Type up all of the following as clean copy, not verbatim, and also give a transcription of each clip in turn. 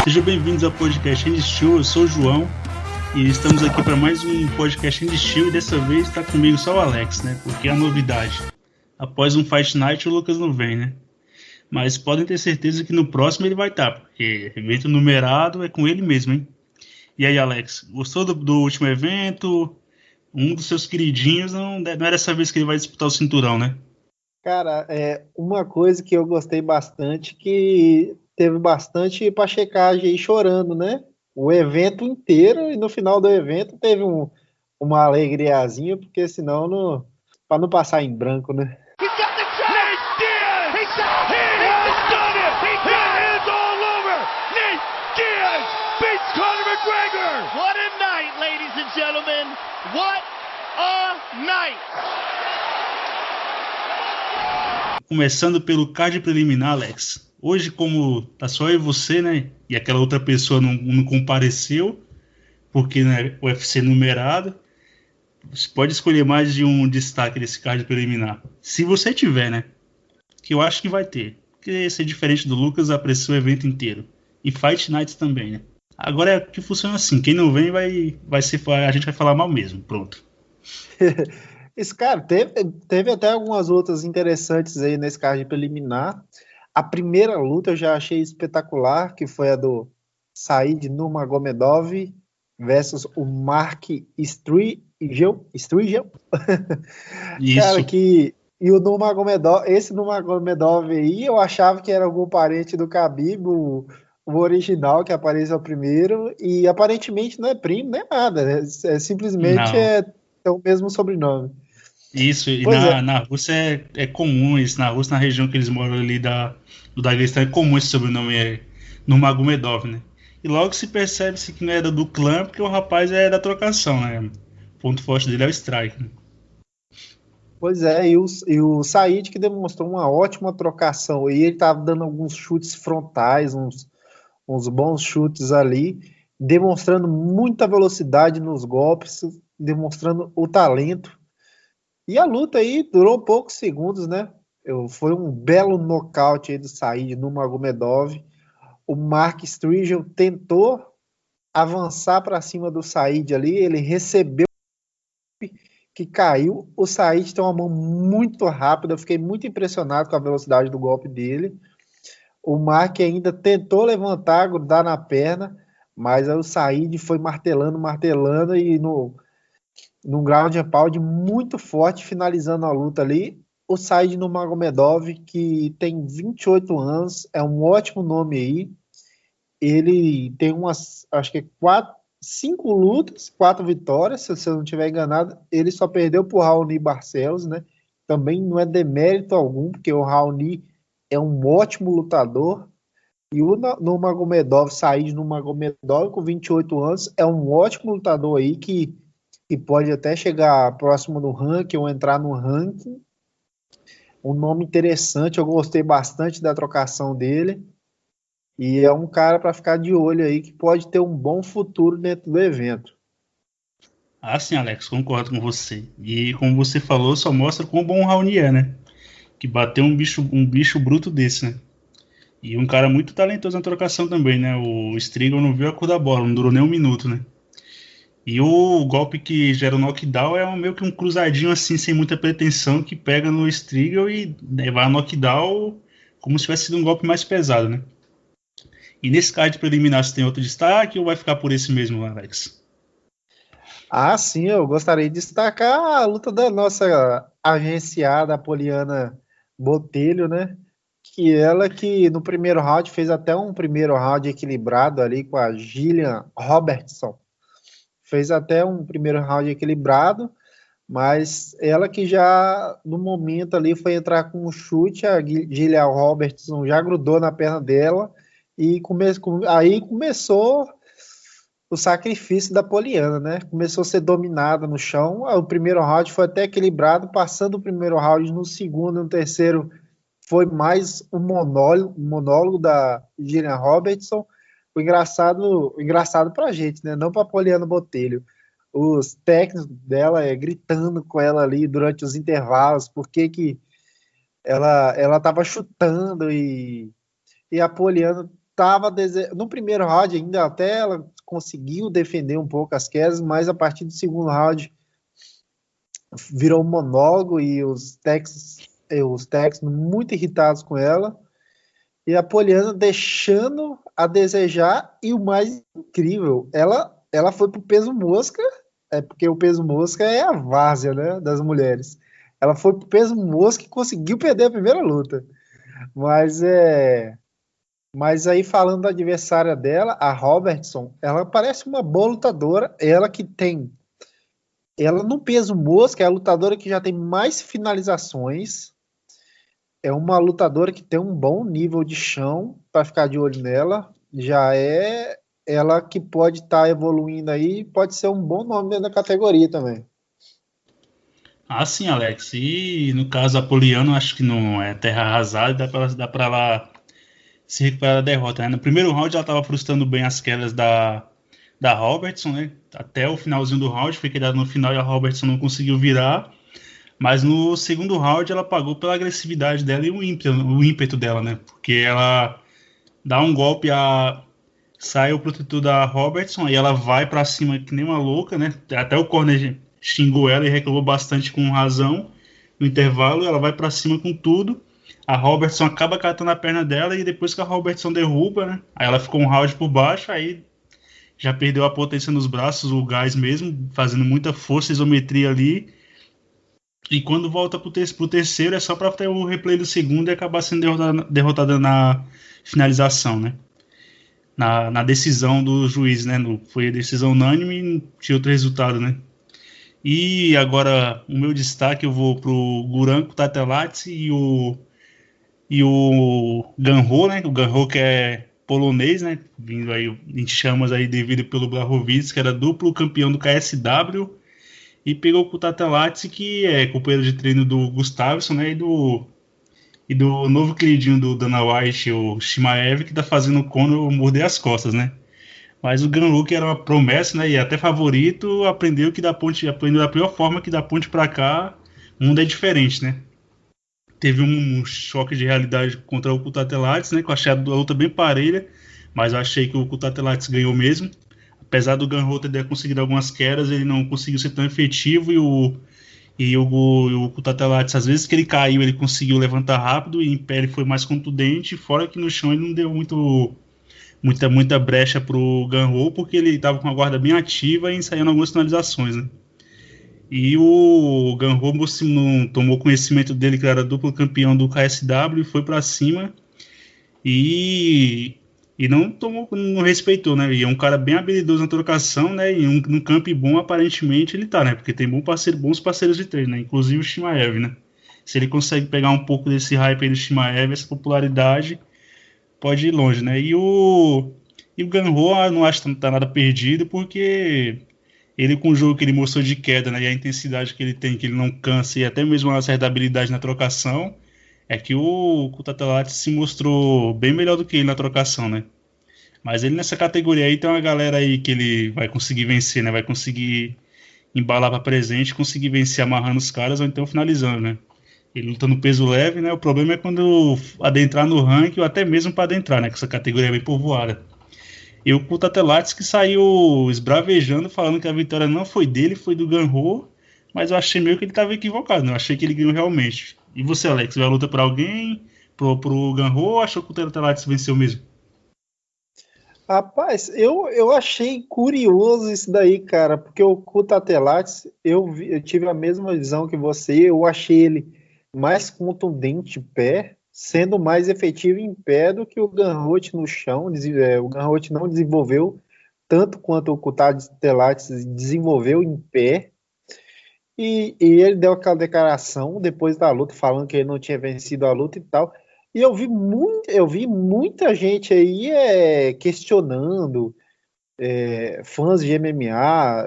Sejam bem-vindos ao podcast Andy Steel. Eu sou o João e estamos aqui para mais um podcast Andy Steel e dessa vez está comigo só o Alex, né? Porque é a novidade. Após um Fight Night o Lucas não vem, né? Mas podem ter certeza que no próximo ele vai estar, porque evento numerado é com ele mesmo, hein? E aí, Alex, gostou do último evento? Um dos seus queridinhos, não é dessa vez que ele vai disputar o cinturão, né? Cara, uma coisa que eu gostei bastante, que teve bastante pachecagem aí chorando, né? O evento inteiro e no final do evento teve uma alegriazinha, porque senão, para não passar em branco, né? What a night, ladies and gentlemen. What a night. Começando pelo card preliminar, Alex. Hoje, como tá só eu e você, né? E aquela outra pessoa não compareceu, porque né, o UFC numerado, você pode escolher mais de um destaque desse card preliminar. Se você tiver, né? Que eu acho que vai ter. Porque ser diferente do Lucas, aprecia o evento inteiro. E Fight Nights também, né? Agora é que funciona assim, quem não vem vai ser, a gente vai falar mal mesmo, pronto. Esse cara teve até algumas lutas interessantes aí nesse card preliminar. A primeira luta eu já achei espetacular, que foi a do Said Nurmagomedov versus o Mark Striegel. Cara, Isso. e o Nurmagomedov, esse Nurmagomedov aí, eu achava que era algum parente do Khabib, o original que apareceu primeiro, e aparentemente não é primo, nem nada, né? Simplesmente Não. tem o mesmo sobrenome. Isso, e Pois é, na Rússia é comum isso, na Rússia, na região que eles moram ali do Daguestão, é comum esse sobrenome Nurmagomedov, né? E logo se percebe-se que não é do clã, porque o rapaz é da trocação, né? O ponto forte dele é o strike, né? pois é, e o Said que demonstrou uma ótima trocação, e ele estava dando alguns chutes frontais, uns bons chutes ali, demonstrando muita velocidade nos golpes, demonstrando o talento. E a luta aí durou poucos segundos, né? Foi um belo nocaute aí do Said no Magomedov. O Mark Striegel tentou avançar para cima do Said ali, ele recebeu que caiu. O Said tem uma mão muito rápida, eu fiquei muito impressionado com a velocidade do golpe dele. O Mark ainda tentou levantar, grudar na perna, mas aí o Said foi martelando, martelando e num ground and pound muito forte, finalizando a luta ali. O Said Nurmagomedov, que tem 28 anos, é um ótimo nome aí. Ele tem acho que cinco lutas, 4 vitórias, se eu não estiver enganado. Ele só perdeu para o Raoni Barcelos, né? Também não é demérito algum, porque o Raoni é um ótimo lutador. E o Nurmagomedov, Said Nurmagomedov, com 28 anos, é um ótimo lutador aí que pode até chegar próximo do ranking ou entrar no ranking. Um nome interessante, eu gostei bastante da trocação dele. E é um cara para ficar de olho aí que pode ter um bom futuro dentro do evento. Ah, sim, Alex, concordo com você. E como você falou, só mostra quão bom o Raoni é, né? Que bateu um bicho bruto desse, né? E um cara muito talentoso na trocação também, né? O Striegel não viu a cor da bola, não durou nem um minuto, né? E o golpe que gera o knockdown é meio que um cruzadinho assim, sem muita pretensão, que pega no Striegel e vai a knockdown como se tivesse sido um golpe mais pesado, né? E nesse card preliminar, você tem outro destaque ou vai ficar por esse mesmo, Alex? Ah, sim, eu gostaria de destacar a luta da nossa agenciada Apoliana Botelho, né? Que no primeiro round fez até um primeiro round equilibrado ali com a Gillian Robertson. Fez até um primeiro round equilibrado, mas ela que já no momento ali foi entrar com um chute, a Gillian Robertson já grudou na perna dela e aí começou o sacrifício da Poliana, né? Começou a ser dominada no chão. O primeiro round foi até equilibrado, passando o primeiro round, no segundo e no terceiro foi mais um monólogo da Gillian Robertson. O engraçado pra gente, né? Não pra Poliana Botelho. Os técnicos dela gritando com ela ali durante os intervalos, porque que ela tava chutando e a Poliana tava no primeiro round ainda até ela conseguiu defender um pouco as quedas, mas a partir do segundo round virou um monólogo e os Texans muito irritados com ela e a Poliana deixando a desejar. E o mais incrível, ela foi pro peso mosca, porque o peso mosca é a várzea, né, das mulheres. Ela foi pro peso mosca e conseguiu perder a primeira luta. Mas aí falando da adversária dela, a Robertson, ela parece uma boa lutadora, ela no peso mosca é a lutadora que já tem mais finalizações, é uma lutadora que tem um bom nível de chão para ficar de olho nela, já é ela que pode estar evoluindo aí, pode ser um bom nome dentro da categoria também. Ah, sim, Alex. E no caso Apoliano, acho que não é terra arrasada, dá pra ela se recuperar da derrota, né? No primeiro round ela estava frustrando bem as quedas da Robertson, né? Até o finalzinho do round, foi quedado no final e a Robertson não conseguiu virar. Mas no segundo round ela pagou pela agressividade dela e o ímpeto dela, né? Porque ela dá um golpe, sai o protetor da Robertson, aí ela vai pra cima que nem uma louca, né? Até o corner xingou ela e reclamou bastante com razão. No intervalo, ela vai pra cima com tudo. A Robertson acaba catando a perna dela e depois que a Robertson derruba, né? Aí ela ficou um round por baixo, aí já perdeu a potência nos braços, o gás mesmo, fazendo muita força, isometria ali. E quando volta pro terceiro é só pra ter o replay do segundo e acabar sendo derrotada na finalização, né? Na decisão do juiz, né? Foi a decisão unânime e tinha outro resultado, né? E agora o meu destaque eu vou pro Guranko Tatelats e o Ganho, né? O Ganho que é polonês, né? Vindo aí em chamas aí devido pelo Blachowicz, que era duplo campeão do KSW, e pegou o Tatelats, que é companheiro de treino do Gustafsson, né? E do novo queridinho do Dana White, o Shimaev, que tá fazendo o Conor morder as costas, né? Mas o Ganhu, que era uma promessa, né, e até favorito, aprendeu da pior forma que da ponte para cá, o mundo é diferente, né? Teve um choque de realidade contra o Kutatelates, né, que eu achei a luta bem parelha, mas eu achei que o Kutatelates ganhou mesmo. Apesar do Ganhu ter conseguido algumas quedas, ele não conseguiu ser tão efetivo e o Kutatelates, às vezes que ele caiu, ele conseguiu levantar rápido e em pé ele foi mais contundente, fora que no chão ele não deu muita brecha pro Ganho, porque ele estava com a guarda bem ativa e ensaiando algumas finalizações, né? E o Ganho não tomou conhecimento dele, que era duplo campeão do KSW, e foi para cima e não respeitou, né? E é um cara bem habilidoso na trocação, né? E num campo bom, aparentemente, ele tá, né? Porque tem bons parceiros de treino, né? Inclusive o Shimaev, né? Se ele consegue pegar um pouco desse hype aí do Shimaev, essa popularidade, pode ir longe, né? E o Ganho, não acho que tá nada perdido, porque ele com o jogo que ele mostrou de queda, né? E a intensidade que ele tem, que ele não cansa, e até mesmo uma certa habilidade na trocação, é que o Kutatelates se mostrou bem melhor do que ele na trocação, né? Mas ele nessa categoria aí tem uma galera aí que ele vai conseguir vencer, né? Vai conseguir embalar para presente, conseguir vencer amarrando os caras ou então finalizando, né? Ele luta no peso leve, né? O problema é quando adentrar no ranking ou até mesmo para adentrar, né? Que essa categoria é bem povoada. E o Kutatelates que saiu esbravejando, falando que a vitória não foi dele, foi do Ganho, mas eu achei meio que ele estava equivocado, né? Eu achei que ele ganhou realmente. E você, Alex, vai lutar por alguém? Pro Ganho ou achou que o Kutatelates venceu mesmo? Rapaz, eu achei curioso isso daí, cara, porque o Kutatelates, eu tive a mesma visão que você, eu achei ele mais contundente em pé, sendo mais efetivo em pé do que o Ganrot no chão. O Ganrot não desenvolveu tanto quanto o Kutatelates desenvolveu em pé, e ele deu aquela declaração depois da luta, falando que ele não tinha vencido a luta e tal. E eu vi muita gente aí questionando, fãs de MMA,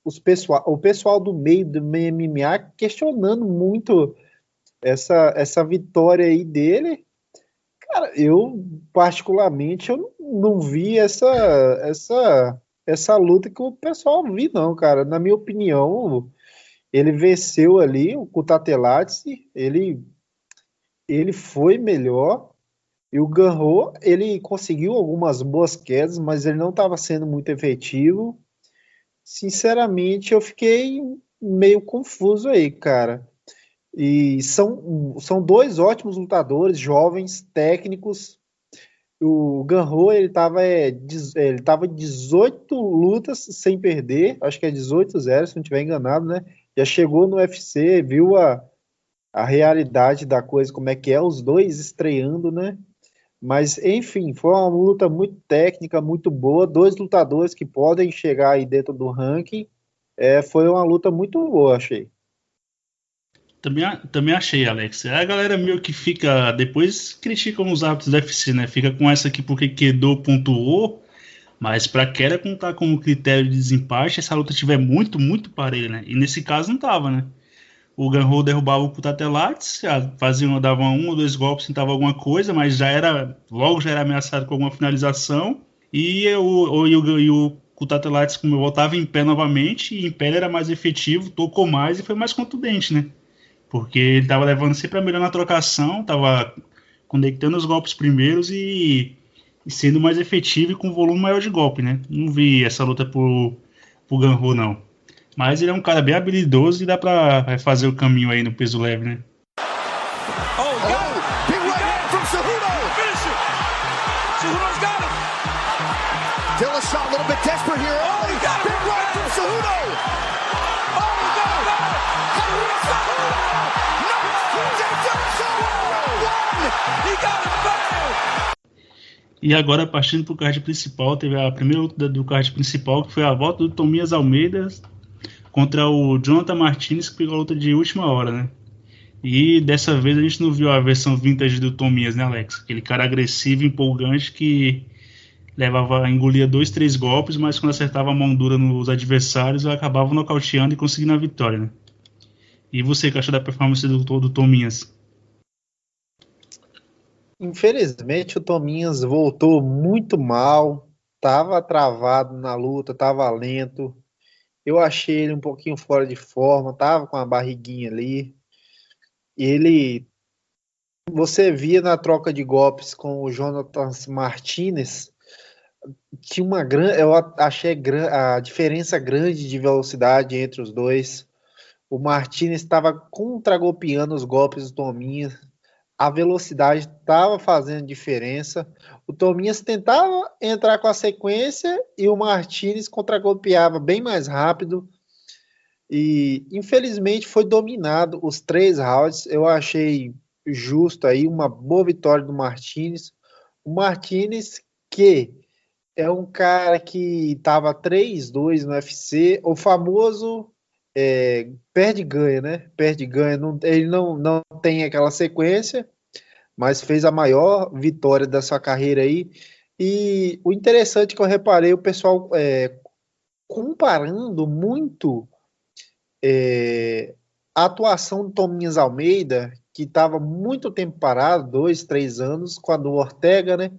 o pessoal do meio do MMA questionando muito essa vitória aí dele. Cara, eu particularmente eu não vi essa luta que o pessoal vi, não, cara. Na minha opinião, ele venceu ali o Kutatelates, ele foi melhor. E o Ganho, ele conseguiu algumas boas quedas, mas ele não estava sendo muito efetivo. Sinceramente, eu fiquei meio confuso aí, cara. E são dois ótimos lutadores, jovens, técnicos. O Ganho, ele tava 18 lutas sem perder, acho que é 18-0, se não estiver enganado, né? Já chegou no UFC, viu a realidade da coisa, como é que é, os dois estreando, né? Mas, enfim, foi uma luta muito técnica, muito boa. Dois lutadores que podem chegar aí dentro do ranking. Foi uma luta muito boa, achei. Também achei, Alex. A galera meio que fica. Depois criticam os árbitros do UFC, né? Fica com essa aqui porque Quedou pontuou. Mas pra queda contar como critério de desempate, essa luta tiver muito, muito parelha, né? E nesse caso não tava, né? O Ganrou derrubava o Kutatelates, dava um ou dois golpes, tentava alguma coisa, mas logo já era ameaçado com alguma finalização. E o Kutatelates, como eu voltava em pé novamente, e em pé ele era mais efetivo, tocou mais e foi mais contundente, né? Porque ele estava levando sempre a melhor na trocação, estava conectando os golpes primeiros e sendo mais efetivo e com volume maior de golpe, né? Não vi essa luta pro Ganrou, não. Mas ele é um cara bem habilidoso e dá pra fazer o caminho aí no peso leve, né? Big right hand from Cejudo. Finish it. Cejudo's got him. Dillashaw a little bit desperate here. Oh, he got him. Big right from Cejudo. Oh, he got him. He got him back. E agora, partindo pro card principal, teve a primeira luta do card principal, que foi a volta do Tomias Almeida contra o Jonathan Martinez, que pegou a luta de última hora, né? E dessa vez a gente não viu a versão vintage do Tomias, né, Alex? Aquele cara agressivo, empolgante, que engolia 2, 3 golpes, mas quando acertava a mão dura nos adversários, acabava nocauteando e conseguindo a vitória, né? E você, que achou da performance do Tomias? Infelizmente, o Tominhas voltou muito mal, estava travado na luta, estava lento. Eu achei ele um pouquinho fora de forma, estava com a barriguinha ali. Ele, você via na troca de golpes com o Jonathan Martinez, tinha uma grande, eu achei a diferença grande de velocidade entre os dois. O Martinez estava contragolpeando os golpes do Tominhas. A velocidade estava fazendo diferença. O Tominhas tentava entrar com a sequência e o Martinez contragolpeava bem mais rápido. E infelizmente foi dominado os 3 rounds. Eu achei justo aí, uma boa vitória do Martinez. O Martinez, que é um cara que estava 3-2 no UFC, o famoso perde e ganha, né? Perde e ganha. Ele não tem aquela sequência, mas fez a maior vitória da sua carreira aí. E o interessante que eu reparei, o pessoal comparando muito a atuação do Tominhas Almeida, que estava muito tempo parado, 2, 3 anos, com a do Ortega, né?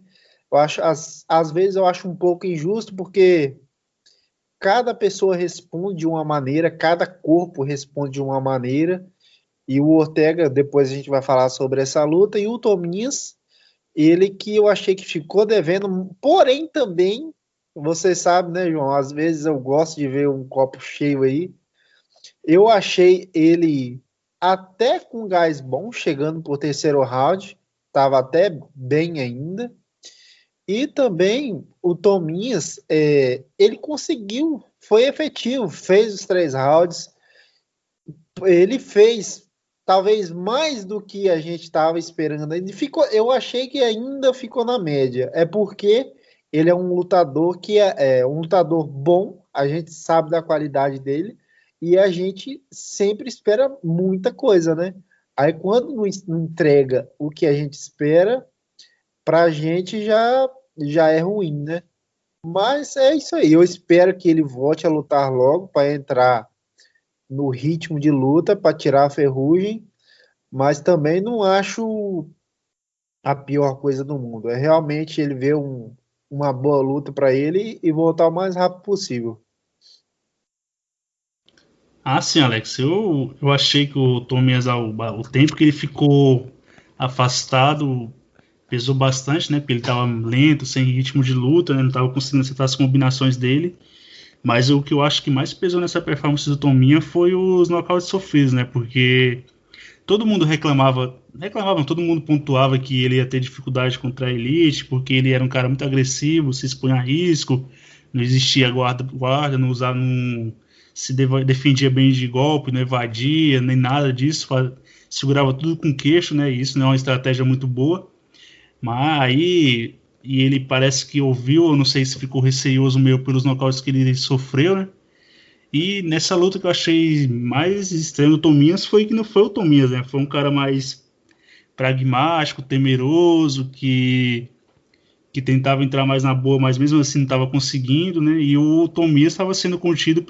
Eu acho, às vezes eu acho um pouco injusto, porque cada pessoa responde de uma maneira, cada corpo responde de uma maneira, e o Ortega, depois a gente vai falar sobre essa luta, e o Tominhas, ele que eu achei que ficou devendo, porém também, você sabe, né, João, às vezes eu gosto de ver um copo cheio aí, eu achei ele até com gás bom, chegando por terceiro round, estava até bem ainda, e também o Tominhas, ele conseguiu, foi efetivo, fez os 3 rounds, ele fez talvez mais do que a gente estava esperando. Eu achei que ainda ficou na média. É porque ele é um lutador que é um lutador bom, a gente sabe da qualidade dele, e a gente sempre espera muita coisa, né? Aí quando não entrega o que a gente espera, pra gente já é ruim, né? Mas é isso aí. Eu espero que ele volte a lutar logo para entrar no ritmo de luta, para tirar a ferrugem, mas também não acho a pior coisa do mundo. É realmente ele ver uma boa luta para ele e voltar o mais rápido possível. Ah, sim, Alex. Eu achei que o Tomias, o tempo que ele ficou afastado, pesou bastante, né? Porque ele estava lento, sem ritmo de luta, né? Não estava conseguindo acertar as combinações dele. Mas o que eu acho que mais pesou nessa performance do Tominha foi os nocautes sofridos, né? Porque todo mundo reclamava, todo mundo pontuava que ele ia ter dificuldade contra a Elite, porque ele era um cara muito agressivo, se expunha a risco, não existia guarda, não usava, não se defendia bem de golpe, não evadia, nem nada disso, segurava tudo com queixo, né? E isso não é uma estratégia muito boa. Mas aí, e ele parece que ouviu, eu não sei se ficou receioso meio pelos nocautes que ele sofreu, né? E nessa luta que eu achei mais estranho do Tominhas foi que não foi o Tominhas, né? Foi um cara mais pragmático, temeroso, que tentava entrar mais na boa, mas mesmo assim não estava conseguindo, né? E o Tominhas estava sendo contido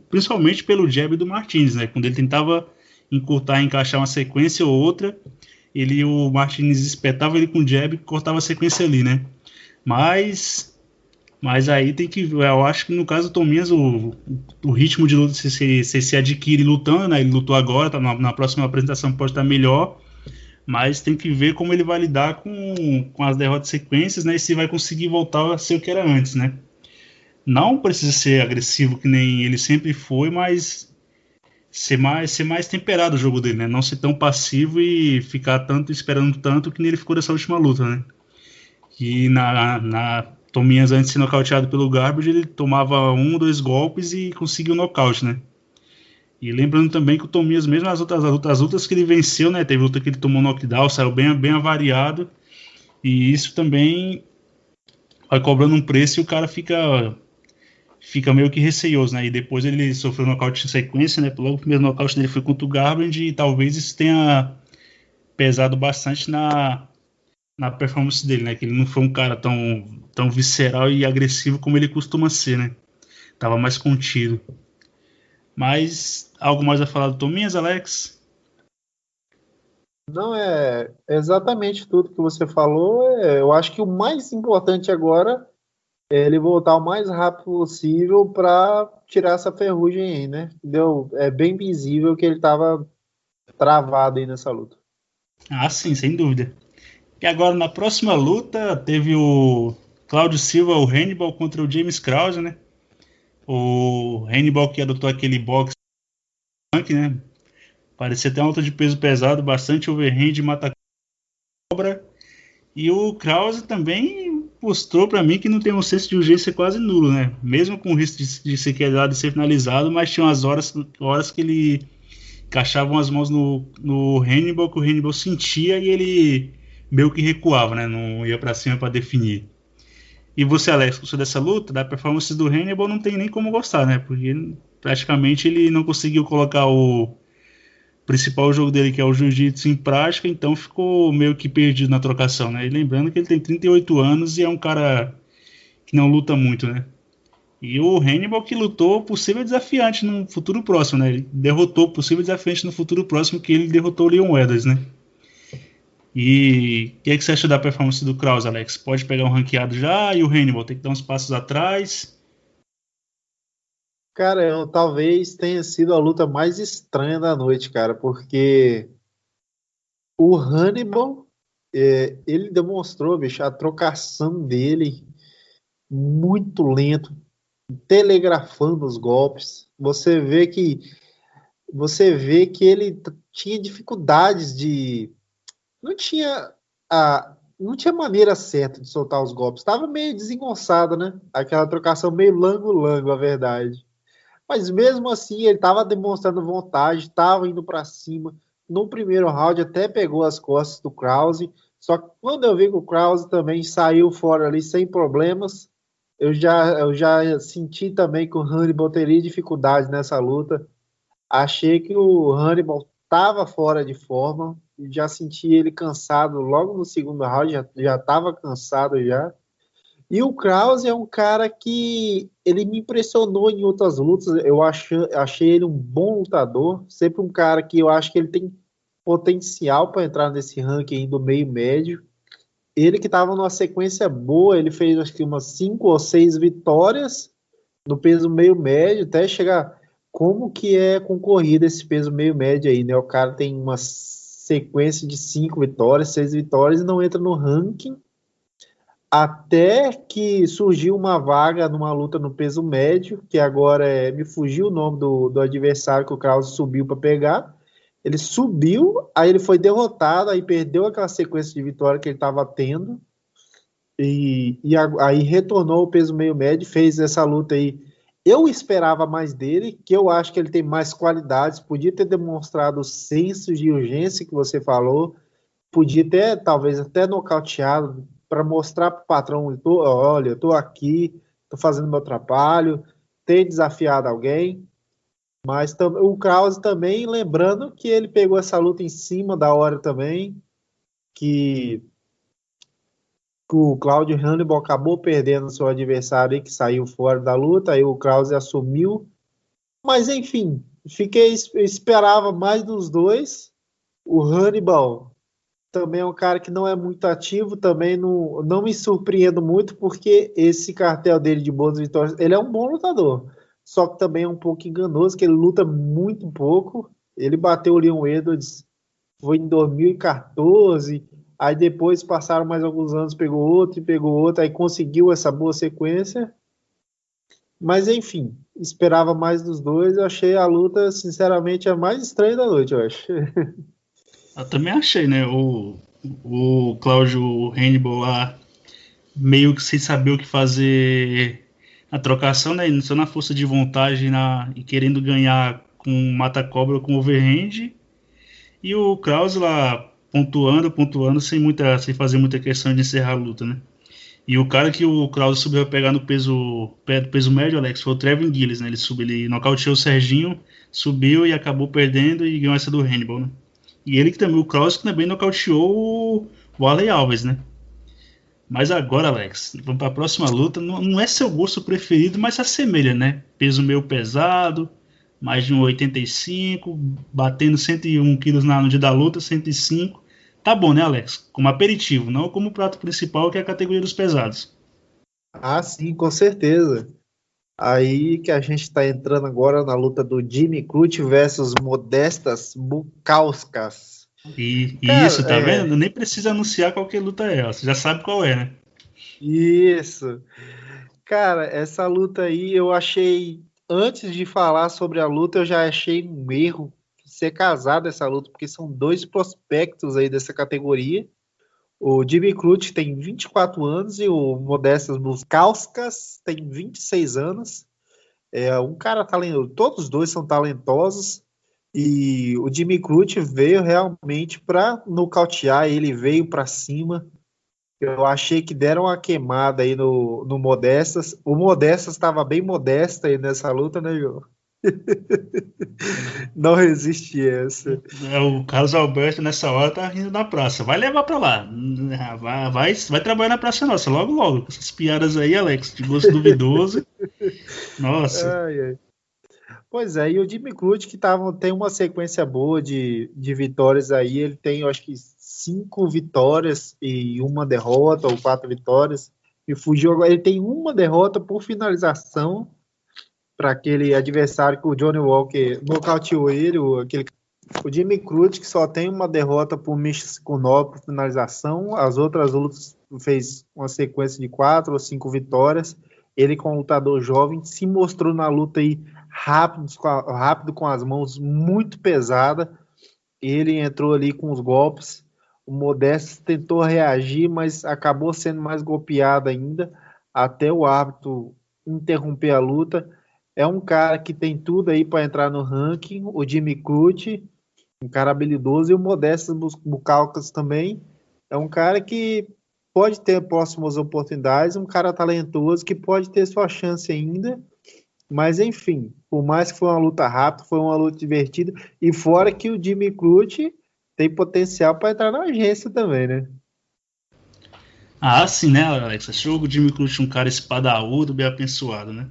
principalmente pelo jab do Martins, né? Quando ele tentava encurtar, encaixar uma sequência ou outra, o Martins espetava ele com jab e cortava a sequência ali, né? Mas aí tem que. Eu acho que no caso do Tominhas, o ritmo de luta se adquire lutando, né? Ele lutou agora, tá na próxima apresentação pode estar melhor, mas tem que ver como ele vai lidar com as derrotas sequências, né? E se vai conseguir voltar a ser o que era antes, né? Não precisa ser agressivo que nem ele sempre foi, mas ser mais temperado o jogo dele, né? Não ser tão passivo e ficar esperando tanto que nem ele ficou nessa última luta, né? Que na Tominhas, antes de ser nocauteado pelo Garbage, ele tomava 1 ou 2 golpes e conseguiu o nocaute, né? E lembrando também que o Tominhas, mesmo as lutas que ele venceu, né? Teve luta que ele tomou knockdown, saiu bem avariado. E isso também vai cobrando um preço e o cara fica meio que receioso, né? E depois ele sofreu um nocaute em sequência, né? Logo o primeiro nocaute dele foi contra o Garbage e talvez isso tenha pesado bastante na performance dele, né? Que ele não foi um cara tão visceral e agressivo como ele costuma ser, né? Tava mais contido. Mas algo mais a falar do Tominhas, Alex? Não, é exatamente tudo que você falou. Eu acho que o mais importante agora é ele voltar o mais rápido possível para tirar essa ferrugem aí, né? Entendeu? É bem visível que ele estava travado aí nessa luta. Ah, sim, sem dúvida. E agora, na próxima luta, teve o Cláudio Silva, o Hannibal, contra o James Krause, né? O Hannibal que adotou aquele boxe, né? Parecia até uma luta de peso pesado, bastante overhand, mata-cobra. E o Krause também mostrou para mim que não tem um senso de urgência quase nulo, né? Mesmo com o risco de ser quedado e ser finalizado, mas tinha umas horas que ele encaixava as mãos no Hannibal, que o Hannibal sentia e ele meio que recuava, né? Não ia para cima para definir. E você, Alex, gostou dessa luta? Da performance do Hannibal não tem nem como gostar, né? Porque praticamente ele não conseguiu colocar o principal jogo dele, que é o jiu-jitsu, em prática, então ficou meio que perdido na trocação, né? E lembrando que ele tem 38 anos e é um cara que não luta muito, né? E o Hannibal que lutou possível desafiante no futuro próximo, né? Ele derrotou possível desafiante no futuro próximo, que ele derrotou o Leon Edwards, né? E o que é que você acha da performance do Krause, Alex? Pode pegar um ranqueado já e o Hannibal tem que dar uns passos atrás? Cara, talvez tenha sido a luta mais estranha da noite, cara, porque o Hannibal, ele demonstrou, bicho, a trocação dele muito lento, telegrafando os golpes. Você vê que ele tinha dificuldades não tinha não tinha maneira certa de soltar os golpes. Estava meio desengonçado, né? Aquela trocação meio lango-lango, a verdade. Mas mesmo assim, ele estava demonstrando vontade, estava indo para cima. No primeiro round até pegou as costas do Krause. Só que quando eu vi que o Krause também saiu fora ali sem problemas, eu já senti também que o Hannibal teria dificuldade nessa luta. Achei que o Hannibal estava fora de forma. Já senti ele cansado logo no segundo round, já estava cansado já. E o Krause é um cara que ele me impressionou em outras lutas. Achei ele um bom lutador, sempre um cara que eu acho que ele tem potencial para entrar nesse ranking do meio médio. Ele que estava numa sequência boa, ele fez acho que umas 5 ou 6 vitórias no peso meio médio, até chegar como que é concorrido esse peso meio médio aí, né? O cara tem umas sequência de 5 vitórias, 6 vitórias e não entra no ranking até que surgiu uma vaga numa luta no peso médio, que agora me fugiu o nome do adversário que o Krause subiu para pegar. Ele subiu, aí ele foi derrotado, aí perdeu aquela sequência de vitória que ele estava tendo, aí retornou ao peso meio médio, fez essa luta aí. Eu esperava mais dele, que eu acho que ele tem mais qualidades, podia ter demonstrado o senso de urgência que você falou, podia ter, talvez, até nocauteado, para mostrar para o patrão, olha, eu estou aqui, estou fazendo meu trabalho, ter desafiado alguém, mas o Krause também, lembrando que ele pegou essa luta em cima da hora também, que o Claudio Hannibal acabou perdendo seu adversário aí, que saiu fora da luta, aí o Krause assumiu, mas enfim, esperava mais dos dois. O Hannibal também é um cara que não é muito ativo, também não me surpreendo muito, porque esse cartel dele de boas vitórias, ele é um bom lutador, só que também é um pouco enganoso, que ele luta muito pouco. Ele bateu o Leon Edwards, foi em 2014, aí depois passaram mais alguns anos, pegou outro, aí conseguiu essa boa sequência, mas enfim, esperava mais dos dois. Eu achei a luta, sinceramente, a mais estranha da noite, eu acho. Eu também achei, né? O Cláudio Hannibal lá, meio que sem saber o que fazer na trocação, né? Só na força de vontade e querendo ganhar com mata-cobra com overhand. E o Krause lá pontuando sem fazer muita questão de encerrar a luta, né? E o cara que o Krause subiu a pegar no peso médio, Alex, foi o Trevin Gillis, né? Ele nocauteou o Serginho, subiu e acabou perdendo e ganhou essa do Hannibal, né? E ele que também, o Krause, que também nocauteou o Arley Alves, né? Mas agora, Alex, vamos para a próxima luta. Não é seu gosto preferido, mas se assemelha, né? Peso meio pesado, mais de 1,85, batendo 101 quilos no dia da luta, 105. Tá bom, né, Alex? Como aperitivo, não como prato principal, que é a categoria dos pesados. Ah, sim, com certeza. Aí que a gente está entrando agora na luta do Jimmy Crute versus Modestas Bukauskas. Isso, tá vendo? Nem precisa anunciar qual que luta é, ó. Você já sabe qual é, né? Isso. Cara, essa luta aí eu achei, antes de falar sobre a luta, eu já achei um erro ser casado essa luta, porque são dois prospectos aí dessa categoria. O Jimmy Crute tem 24 anos e o Modestas Bukauskas tem 26 anos. Um cara talentoso, todos os dois são talentosos, e o Jimmy Crute veio realmente para nocautear, ele veio para cima. Eu achei que deram uma queimada aí no Modestas. O Modestas estava bem modesto aí nessa luta, né, João? Não resiste essa. O Carlos Alberto nessa hora tá rindo na praça. Vai levar pra lá. Vai trabalhar na praça nossa, logo, logo. Com essas piadas aí, Alex, de gosto duvidoso. Nossa. Ai, ai. Pois é, e o Jimmy Crute que tem uma sequência boa de vitórias aí. Ele tem, eu acho que 5 vitórias e uma derrota, ou 4 vitórias. E fugiu agora. Ele tem uma derrota por finalização para aquele adversário que o Johnny Walker nocauteou ele, o Jimmy Crute, que só tem uma derrota por Miskunov por finalização. As outras lutas fez uma sequência de 4 ou 5 vitórias. Ele, como lutador jovem, se mostrou na luta aí rápido com as mãos, muito pesada. Ele entrou ali com os golpes. O Modestas tentou reagir, mas acabou sendo mais golpeado ainda, até o árbitro interromper a luta. É um cara que tem tudo aí para entrar no ranking, o Jimmy Crute, um cara habilidoso, e o Modestas Bukauskas também é um cara que pode ter próximas oportunidades, um cara talentoso que pode ter sua chance ainda, mas enfim, por mais que foi uma luta rápida, foi uma luta divertida, e fora que o Jimmy Crute tem potencial para entrar na agência também, né? Ah, sim, né, Alex? Achou o Jimmy Crute um cara espadaúdo, bem abençoado, né?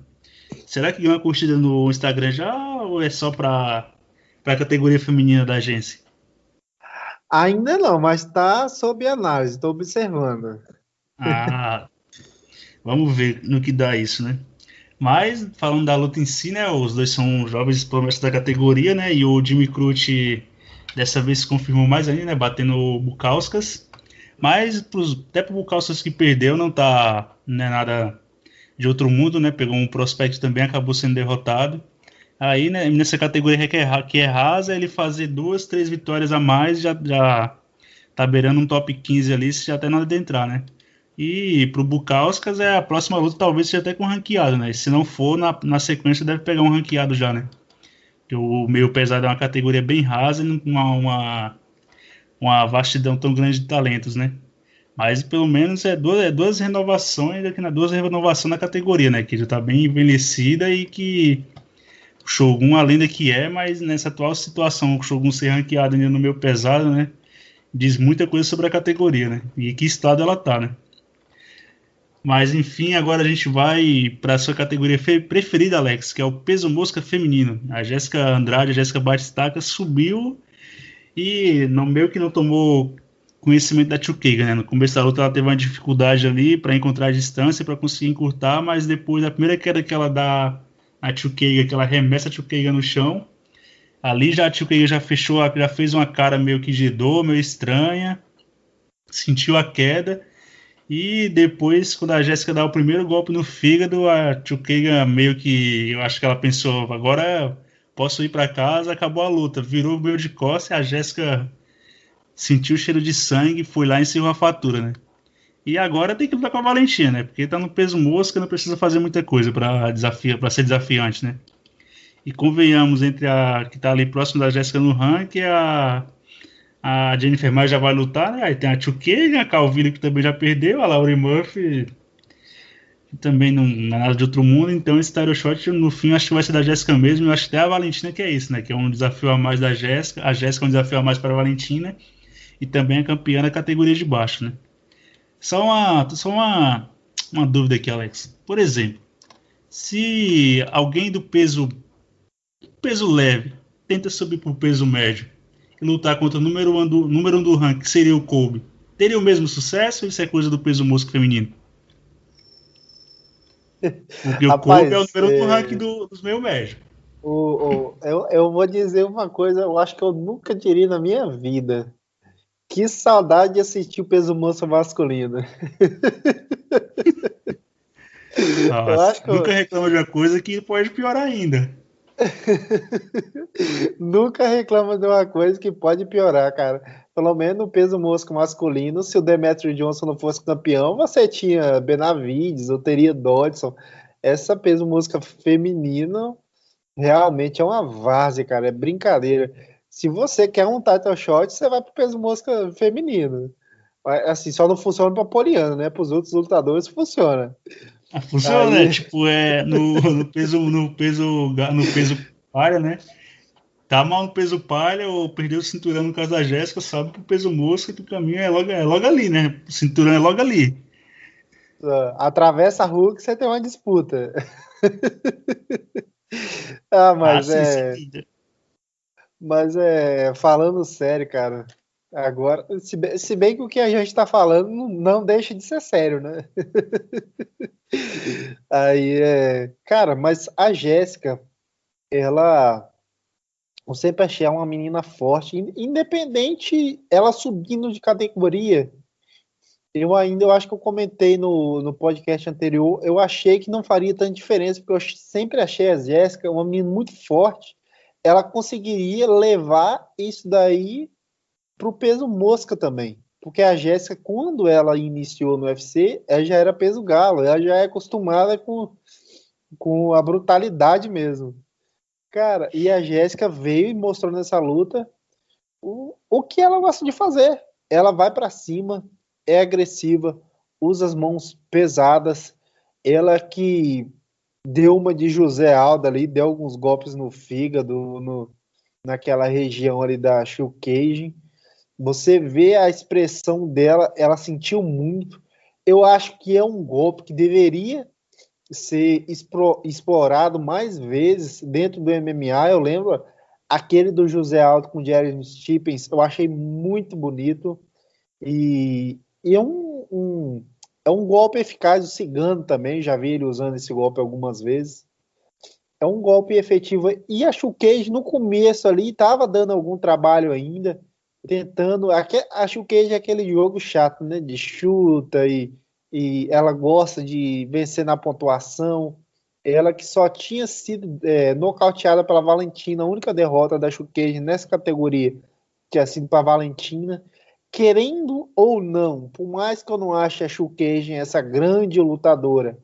Será que ganhou uma curtida no Instagram já, ou é só para a categoria feminina da agência? Ainda não, mas está sob análise, estou observando. Ah, vamos ver no que dá isso, né? Mas, falando da luta em si, né? Os dois são jovens promessas da categoria, né? E o Jimmy Crute Dessa vez se confirmou mais ainda, né? Batendo o Bukauskas. Mas até pro Bukauskas que perdeu, não é nada de outro mundo, né? Pegou um prospect também, acabou sendo derrotado. Aí, né, nessa categoria que é rasa, ele fazer 2, 3 vitórias a mais já tá beirando um top 15 ali, se já até não adentrar, né? E pro Bukauskas a próxima luta talvez seja até com ranqueado, né? Se não for, na sequência deve pegar um ranqueado já, né? Porque o meio pesado é uma categoria bem rasa e não com uma vastidão tão grande de talentos, né? Mas pelo menos duas renovações, duas renovações na categoria, né? Que já tá bem envelhecida e que o Shogun, a lenda que é, mas nessa atual situação, o Shogun ser ranqueado ainda no meio pesado, né? Diz muita coisa sobre a categoria, né? E que estado ela tá, né? Mas enfim, agora a gente vai para a sua categoria preferida, Alex, que é o peso mosca feminino. A Jéssica Andrade, a Jéssica Batistaca subiu e no meio que não tomou conhecimento da Chukeiga, né? No começo da luta ela teve uma dificuldade ali para encontrar a distância, para conseguir encurtar, mas depois da primeira queda que ela dá a Chukeiga, que ela arremessa a Chukeiga no chão, ali já a Chukeiga já fez uma cara meio que Jidô, meio estranha, sentiu a queda. E depois, quando a Jéssica dá o primeiro golpe no fígado, a Chukeiga meio que, eu acho que ela pensou, agora posso ir para casa, acabou a luta. Virou meio de costas e a Jéssica sentiu o cheiro de sangue, foi lá e encerrou a fatura, né? E agora tem que lutar com a Valentina, né? Porque tá no peso mosca, não precisa fazer muita coisa para ser desafiante, né? E convenhamos, entre a que tá ali próximo da Jéssica no ranking, a Jennifer Maia já vai lutar, né? Aí tem a Chukeiga, a Calvillo que também já perdeu, a Laurie Murphy que também não é nada de outro mundo, então esse title shot no fim acho que vai ser da Jéssica mesmo, eu acho que até a Valentina que é isso, né? Que é um desafio a mais da Jéssica, a Jéssica é um desafio a mais para a Valentina e também é campeã da categoria de baixo, né? Só uma dúvida aqui, Alex. Por exemplo, se alguém do peso leve tenta subir para o peso médio e lutar contra o número um do ranking, que seria o Colby, teria o mesmo sucesso ou isso é coisa do peso mosca feminino? Porque o Colby é o Rapaz, número um do ranking dos meio médio. eu vou dizer uma coisa, eu acho que eu nunca diria na minha vida. Que saudade de assistir o peso mosca masculino. Eu Nossa, acho que nunca reclama de uma coisa que pode piorar ainda. nunca reclamo de uma coisa que pode piorar, cara. Pelo menos no peso mosca masculino, se o Demetrio Johnson não fosse campeão, você tinha Benavides, ou teria Dodson. Essa peso mosca feminino realmente é uma várzea, cara. É brincadeira. Se você quer um title shot, você vai pro peso mosca feminino. Assim, só não funciona pra Poliana, né? Para os outros lutadores funciona. Ah, funciona, né? Aí, Tipo, no peso palha, né? Tá mal no peso palha ou perdeu o cinturão no caso da Jéssica, sabe pro peso mosca que o caminho é logo ali, né? O cinturão é logo ali. atravessa a rua que você tem uma disputa. Ah, Ah, mas sim, sem é, dúvida. mas é, falando sério, cara. Agora, se bem que o que a gente tá falando não deixa de ser sério, né? Cara, mas a Jéssica, ela, eu sempre achei ela uma menina forte, independente ela subindo de categoria. Eu acho que eu comentei no podcast anterior, eu achei que não faria tanta diferença, porque eu sempre achei a Jéssica uma menina muito forte. Ela conseguiria levar isso daí pro peso mosca também. Porque a Jéssica, quando ela iniciou no UFC, ela já era peso galo, ela já é acostumada com a brutalidade mesmo. Cara, e a Jéssica veio e mostrou nessa luta o que ela gosta de fazer. Ela vai para cima, é agressiva, usa as mãos pesadas. Ela que deu uma de José Aldo ali, deu alguns golpes no fígado, naquela região ali da Shulcage. Você vê a expressão dela, ela sentiu muito. Eu acho que é um golpe que deveria ser explorado mais vezes dentro do MMA. Eu lembro aquele do José Aldo com o Jeremy Stephens, eu achei muito bonito. E é um golpe eficaz. O Cigano também, já vi ele usando esse golpe algumas vezes. É um golpe efetivo. E a Showcase no começo ali estava dando algum trabalho ainda, tentando. A Showcase é aquele jogo chato, né? De chuta e ela gosta de vencer na pontuação. Ela que só tinha sido nocauteada pela Valentina, a única derrota da Showcase nessa categoria tinha sido para a Valentina. Querendo ou não, por mais que eu não ache a Showcase essa grande lutadora,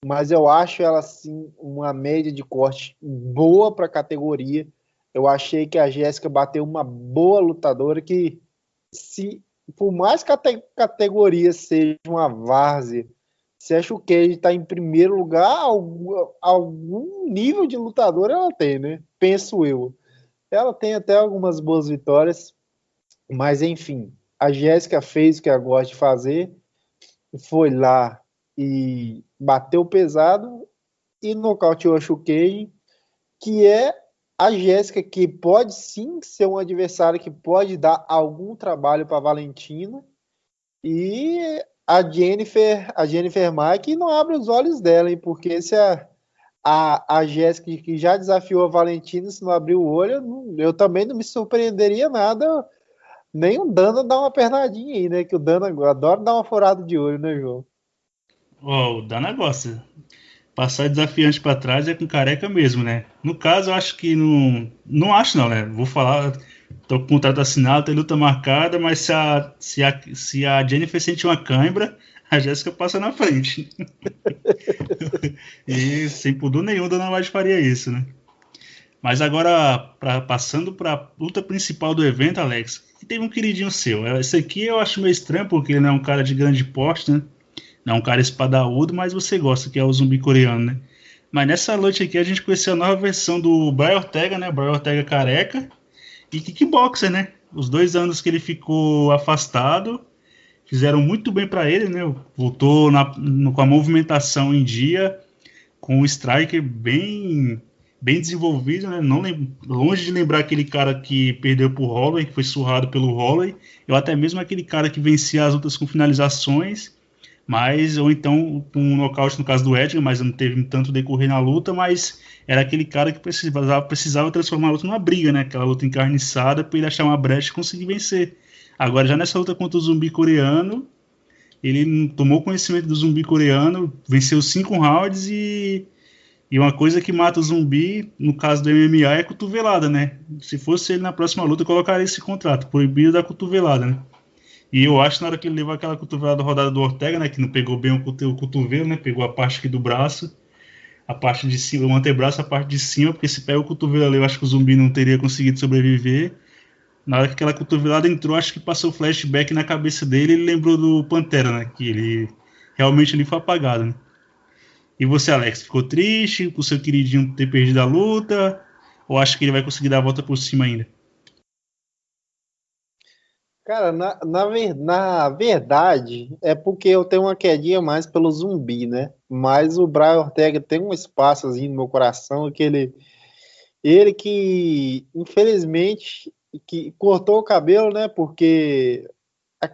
mas eu acho ela sim uma média de corte boa para a categoria. Eu achei que a Jéssica bateu uma boa lutadora que, se por mais que a categoria seja uma várzea, se a Showcase está em primeiro lugar, algum nível de lutadora ela tem, né? Penso eu. Ela tem até algumas boas vitórias, mas enfim, a Jéssica fez o que ela gosta de fazer, foi lá e bateu pesado e nocauteou a Showcase, que é a Jéssica, que pode sim ser um adversário que pode dar algum trabalho para a Valentina, e a Jennifer Mike não abre os olhos dela, hein? Porque se a Jéssica, que já desafiou a Valentina, se não abrir o olho, eu também não me surpreenderia nada, nem o Dana dar uma pernadinha aí, né? Que o Dana adora dar uma furada de olho, né, João? O Dana gosta. Passar desafiante pra trás é com careca mesmo, né? No caso, eu acho que não. Não acho, não, né? Vou falar. Tô com o contrato assinado, tem luta marcada, mas se a Jennifer sentir uma cãibra, a Jéssica passa na frente. E sem pudor nenhum, Dana White faria isso, né? Mas agora, passando pra luta principal do evento, Alex, que teve um queridinho seu. Esse aqui eu acho meio estranho, porque ele não é um cara de grande porte, né? Não é um cara espadaúdo, mas você gosta, que é o zumbi coreano, né? Mas nessa noite aqui a gente conheceu a nova versão do Brian Ortega, né? Brian Ortega careca e kickboxer, né? Os 2 anos que ele ficou afastado fizeram muito bem para ele, né? Voltou com a movimentação em dia, com o striker bem desenvolvido, né? Não longe de lembrar aquele cara que perdeu pro Holloway, que foi surrado pelo Holloway, ou até mesmo aquele cara que vencia as lutas com finalizações, mas ou então com um nocaute no caso do Edgar, mas não teve tanto decorrer na luta, mas era aquele cara que precisava transformar a luta numa briga, né? Aquela luta encarniçada para ele achar uma brecha e conseguir vencer. Agora já nessa luta contra o zumbi coreano, ele tomou conhecimento do zumbi coreano, venceu 5 rounds e uma coisa que mata o zumbi, no caso do MMA, é cotovelada, né? Se fosse ele na próxima luta, eu colocaria esse contrato, proibido da cotovelada, né? E eu acho que na hora que ele levou aquela cotovelada rodada do Ortega, né? Que não pegou bem o cotovelo, né? Pegou a parte aqui do braço, a parte de cima, o antebraço, a parte de cima, porque se pega o cotovelo ali, eu acho que o zumbi não teria conseguido sobreviver. Na hora que aquela cotovelada entrou, acho que passou flashback na cabeça dele e ele lembrou do Pantera, né? Que ele realmente ali foi apagado, né? E você, Alex, ficou triste por seu queridinho ter perdido a luta? Ou acha que ele vai conseguir dar a volta por cima ainda? Cara, na verdade, é porque eu tenho uma quedinha mais pelo zumbi, né? Mas o Brian Ortega tem um espaçozinho no meu coração que ele que, infelizmente, que cortou o cabelo, né? Porque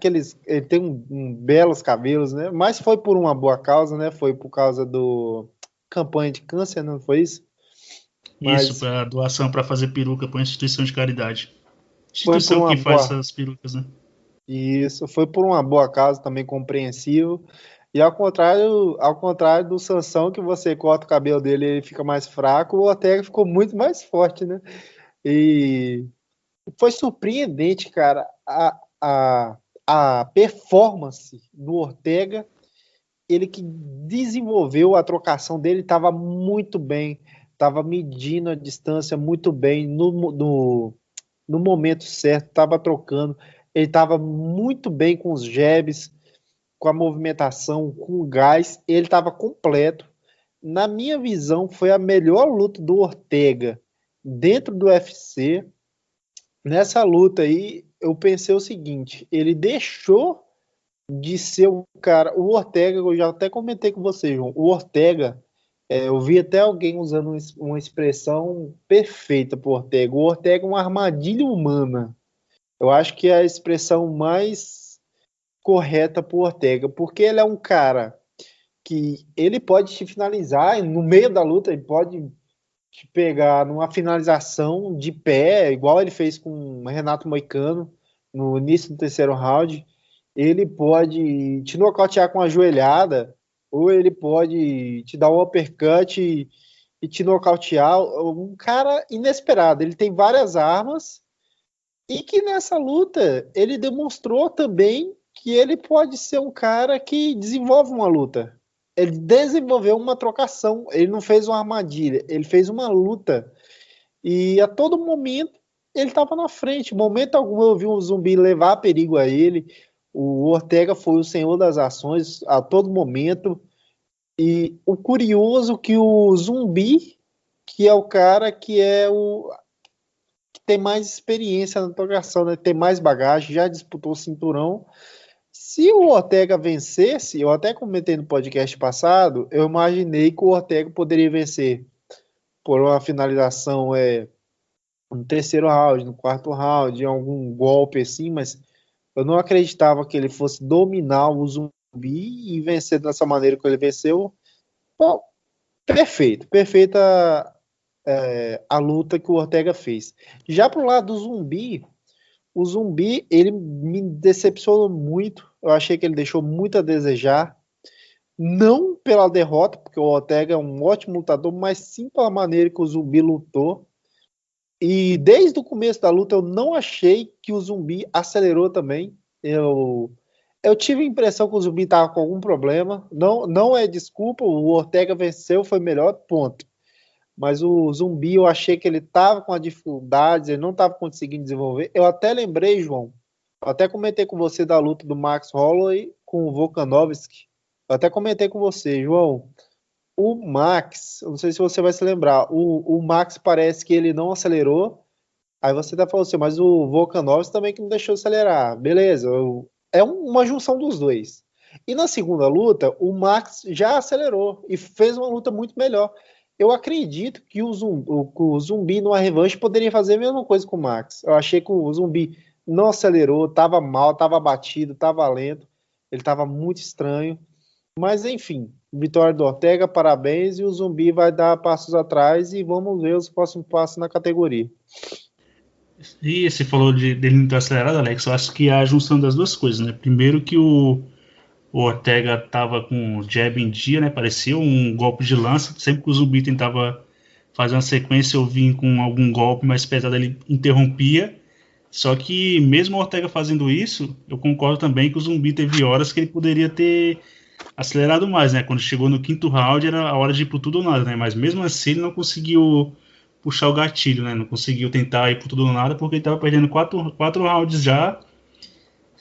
ele tem belos cabelos, né? Mas foi por uma boa causa, né? Foi por causa do campanha de câncer, não foi isso? Isso, Mas para doação para fazer peruca para uma instituição de caridade. foi por Instituição uma que faz boa. essas perucas, né? Isso foi por uma boa causa também compreensível. E ao contrário do Sansão, que você corta o cabelo dele e ele fica mais fraco, o Ortega ficou muito mais forte, né? E foi surpreendente, cara, a performance do Ortega. Ele que desenvolveu a trocação dele estava muito bem, estava medindo a distância muito bem no momento certo, estava trocando. Ele estava muito bem com os jabs, com a movimentação, com o gás, ele estava completo. Na minha visão, foi a melhor luta do Ortega dentro do UFC. Nessa luta aí, eu pensei o seguinte: ele deixou de ser um cara. O Ortega, eu já até comentei com você, João. O Ortega, eu vi até alguém usando uma expressão perfeita para o Ortega. O Ortega é uma armadilha humana. Eu acho que é a expressão mais correta para o Ortega, porque ele é um cara que ele pode te finalizar no meio da luta, ele pode te pegar numa finalização de pé, igual ele fez com o Renato Moicano no início do terceiro round, ele pode te nocautear com a joelhada, ou ele pode te dar um uppercut e te nocautear. Um cara inesperado. Ele tem várias armas e que nessa luta ele demonstrou também que ele pode ser um cara que desenvolve uma luta. Ele desenvolveu uma trocação. Ele não fez uma armadilha. Ele fez uma luta. E a todo momento ele estava na frente. Momento algum eu vi um Zumbi levar perigo a ele. O Ortega foi o senhor das ações a todo momento. E o curioso é que o Zumbi, que é o cara que tem mais experiência na trocação, né? Tem mais bagagem, já disputou o cinturão. Se o Ortega vencesse, eu até comentei no podcast passado, eu imaginei que o Ortega poderia vencer por uma finalização no terceiro round, no quarto round, em algum golpe assim, mas eu não acreditava que ele fosse dominar o Zumbi e vencer dessa maneira que ele venceu. Bom, perfeita a luta que o Ortega fez. Já pro lado do Zumbi, o Zumbi, ele me decepcionou muito. Eu achei que ele deixou muito a desejar, não pela derrota, porque o Ortega é um ótimo lutador, mas sim pela maneira que o Zumbi lutou. E desde o começo da luta eu não achei que o Zumbi acelerou também. Eu tive a impressão que o Zumbi estava com algum problema. Não é desculpa, o Ortega venceu, foi melhor, ponto. Mas o Zumbi, eu achei que ele estava com dificuldades, ele não estava conseguindo desenvolver. Eu até lembrei, João, eu até comentei com você da luta do Max Holloway com o Volkanovski. Eu até comentei com você, João. O Max, eu não sei se você vai se lembrar, o Max parece que ele não acelerou. Aí você até falou assim, mas o Volkanovski também que não deixou acelerar. Beleza, é uma junção dos dois. E na segunda luta, o Max já acelerou e fez uma luta muito melhor. Eu acredito que o Zumbi numa revanche poderia fazer a mesma coisa com o Max. Eu achei que o Zumbi não acelerou, estava mal, estava batido, estava lento, ele estava muito estranho. Mas enfim, vitória do Ortega, parabéns, e o Zumbi vai dar passos atrás e vamos ver os próximos passos na categoria. E você falou dele não ter acelerado, Alex, eu acho que é a junção das duas coisas, né? Primeiro que o Ortega tava com o jab em dia, né? Parecia um golpe de lança, sempre que o Zumbi tentava fazer uma sequência ou vir com algum golpe mais pesado, ele interrompia. Só que mesmo o Ortega fazendo isso, eu concordo também que o Zumbi teve horas que ele poderia ter acelerado mais, né? Quando chegou no quinto round era a hora de ir pro tudo ou nada, né? Mas mesmo assim ele não conseguiu puxar o gatilho, né? Não conseguiu tentar ir pro tudo ou nada porque ele estava perdendo quatro rounds já.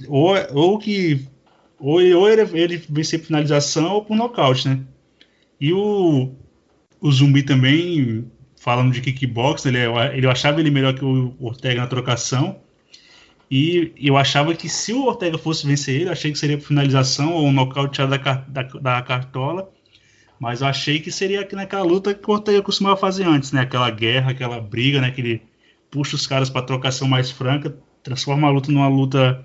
Ou ele vencer por finalização ou por nocaute, né? E o Zumbi também, falando de kickbox, eu achava ele melhor que o Ortega na trocação. E eu achava que se o Ortega fosse vencer ele, eu achei que seria por finalização ou um nocaute da cartola. Mas eu achei que seria naquela luta que o Ortega costumava fazer antes, né? Aquela guerra, aquela briga, né? Que ele puxa os caras para trocação mais franca, transforma a luta numa luta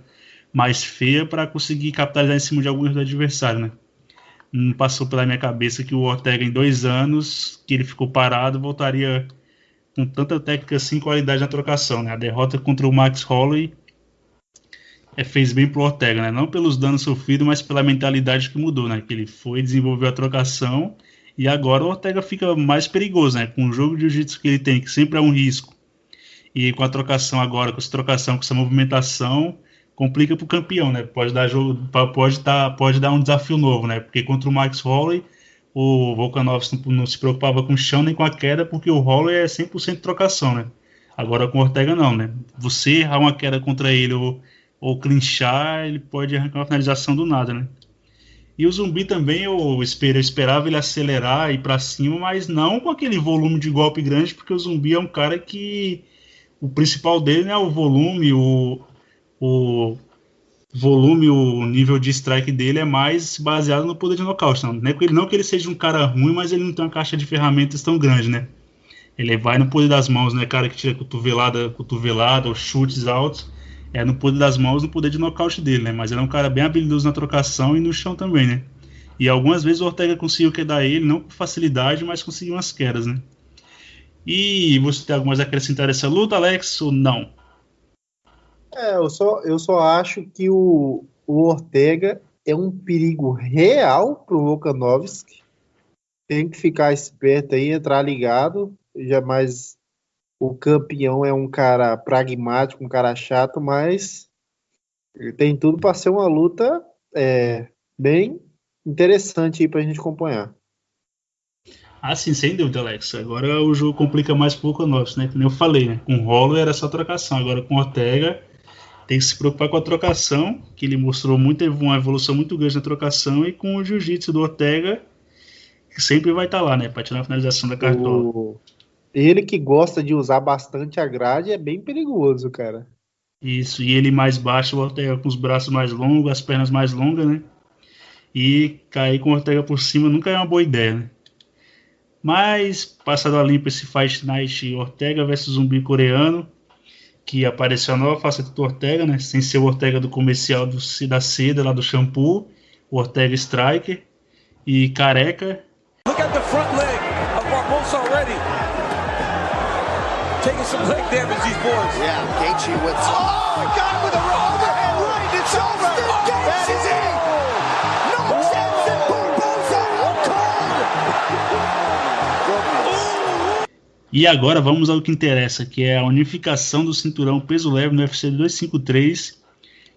mais feia para conseguir capitalizar em cima de alguns do adversário, né? Não passou pela minha cabeça que o Ortega, em 2 anos que ele ficou parado, voltaria com tanta técnica assim, qualidade na trocação, né? A derrota contra o Max Holloway fez bem pro Ortega, né? Não pelos danos sofridos, mas pela mentalidade que mudou, né? Que ele foi, desenvolveu a trocação e agora o Ortega fica mais perigoso, né? Com o jogo de jiu-jitsu que ele tem, que sempre é um risco, e com a trocação agora, com essa trocação, com essa movimentação, complica pro campeão, né? Pode dar um desafio novo, né? Porque contra o Max Holloway, o Volkanovski não se preocupava com o chão nem com a queda, porque o Holloway é 100% trocação, né? Agora com o Ortega não, né? Você errar uma queda contra ele ou clinchar, ele pode arrancar uma finalização do nada, né? E o Zumbi também, eu esperava ele acelerar e ir pra cima, mas não com aquele volume de golpe grande, porque o Zumbi é um cara que o principal dele não é o volume, o nível de strike dele é mais baseado no poder de nocaute. Não que ele seja um cara ruim, mas ele não tem uma caixa de ferramentas tão grande, né? Ele vai no poder das mãos, né? Cara que tira cotovelada, ou chutes altos, no poder das mãos, no poder de nocaute dele, né? Mas ele é um cara bem habilidoso na trocação e no chão também, né? E algumas vezes o Ortega conseguiu quedar ele, não com facilidade, mas conseguiu umas quedas, né? E você tem algo mais a acrescentar essa luta, Alex, ou não? Eu só acho que o Ortega é um perigo real pro Volkanovski. Tem que ficar esperto aí, entrar ligado. Jamais o campeão é um cara pragmático, um cara chato, mas tem tudo para ser uma luta bem interessante aí pra gente acompanhar. Ah, sim, sem dúvida, Alex. Agora o jogo complica mais pro Volkanovski, né? Como eu falei, né? Com o Holloway era só trocação. Agora com o Ortega tem que se preocupar com a trocação, que ele mostrou uma evolução muito grande na trocação, e com o jiu-jitsu do Ortega, que sempre vai estar lá, né? Para tirar a finalização da cartola. Ele que gosta de usar bastante a grade é bem perigoso, cara. Isso, e ele mais baixo, o Ortega com os braços mais longos, as pernas mais longas, né? E cair com o Ortega por cima nunca é uma boa ideia, né? Mas, passado a limpo esse Fight Night Ortega versus Zumbi coreano, que apareceu a nova faceta do Ortega, né? Sem ser o Ortega do comercial da seda, lá do shampoo, o Ortega Striker e careca. Look at the front leg of Barbosa already. Taking some leg damage, these boys. Yeah, Gaethje with... Oh, got him with a overhand right. It's over. That is it. No chance in Barbosa. Cold. E agora vamos ao que interessa, que é a unificação do cinturão peso leve no UFC 253,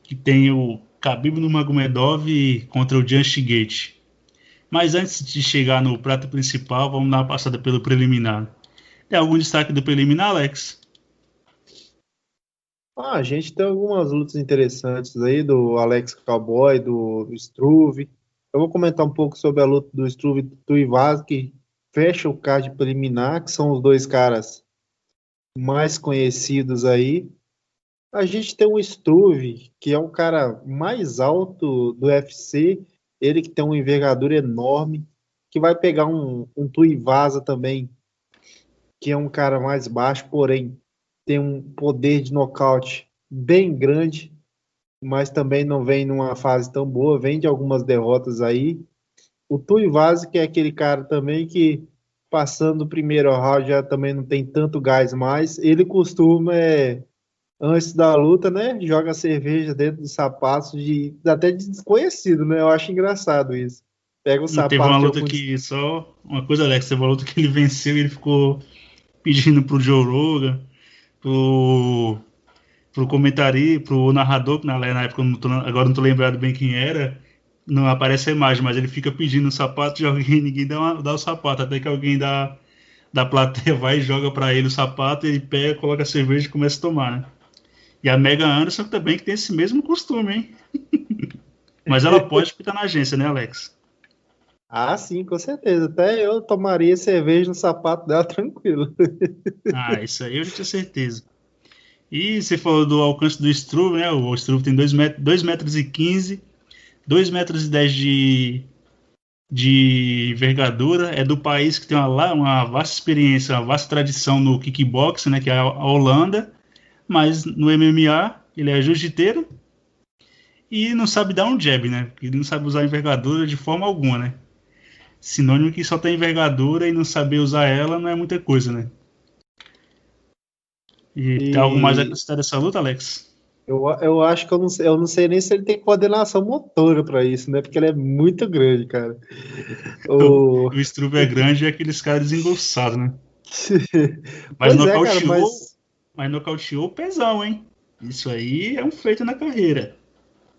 que tem o Khabib Nurmagomedov contra o Justin Gaethje. Mas antes de chegar no prato principal, vamos dar uma passada pelo preliminar. Tem algum destaque do preliminar, Alex? A gente tem algumas lutas interessantes aí do Alex Cowboy, do Struve. Eu vou comentar um pouco sobre a luta do Struve e do Tuivasa, que fecha o card preliminar, que são os dois caras mais conhecidos aí. A gente tem o Struve, que é o cara mais alto do UFC, ele que tem uma envergadura enorme, que vai pegar um Tuivasa também, que é um cara mais baixo, porém tem um poder de nocaute bem grande, mas também não vem numa fase tão boa, vem de algumas derrotas aí. O Tuivasa, que é aquele cara também que, passando o primeiro round, já também não tem tanto gás mais, ele costuma, antes da luta, né, joga cerveja dentro dos sapatos, até de desconhecido, né, eu acho engraçado isso. Pega o sapato... Teve uma luta que só... Uma coisa, Alex, teve uma luta que ele venceu e ele ficou pedindo pro Joe Rogan, pro comentarista, pro narrador, que na época agora não tô lembrado bem quem era, não aparece a imagem, mas ele fica pedindo o sapato de alguém, ninguém dá o sapato, até que alguém da plateia vai e joga pra ele o sapato, ele pega, coloca a cerveja e começa a tomar, né? E a Megan Anderson também, que tem esse mesmo costume, hein? Mas ela pode porque tá na agência, né, Alex? Ah, sim, com certeza. Até eu tomaria cerveja no sapato dela tranquilo. Ah, isso aí eu tinha certeza. E você falou do alcance do Struve, né? O Struve tem 2 metros e 15, 2 metros e 10 de envergadura. É do país que tem uma vasta experiência, uma vasta tradição no kickboxing, né? Que é a Holanda. Mas no MMA ele é jiu-jiteiro e não sabe dar um jab, né? Ele não sabe usar a envergadura de forma alguma, né? Sinônimo que só tem envergadura e não saber usar ela não é muita coisa, né? E tem algo mais a acrescentar dessa luta, Alex? Eu acho que eu não sei nem se ele tem coordenação motora para isso, né? Porque ele é muito grande, cara. O Struve é grande e é aqueles caras desengonçados, né? Mas nocauteou pesão, hein? Isso aí é um feito na carreira.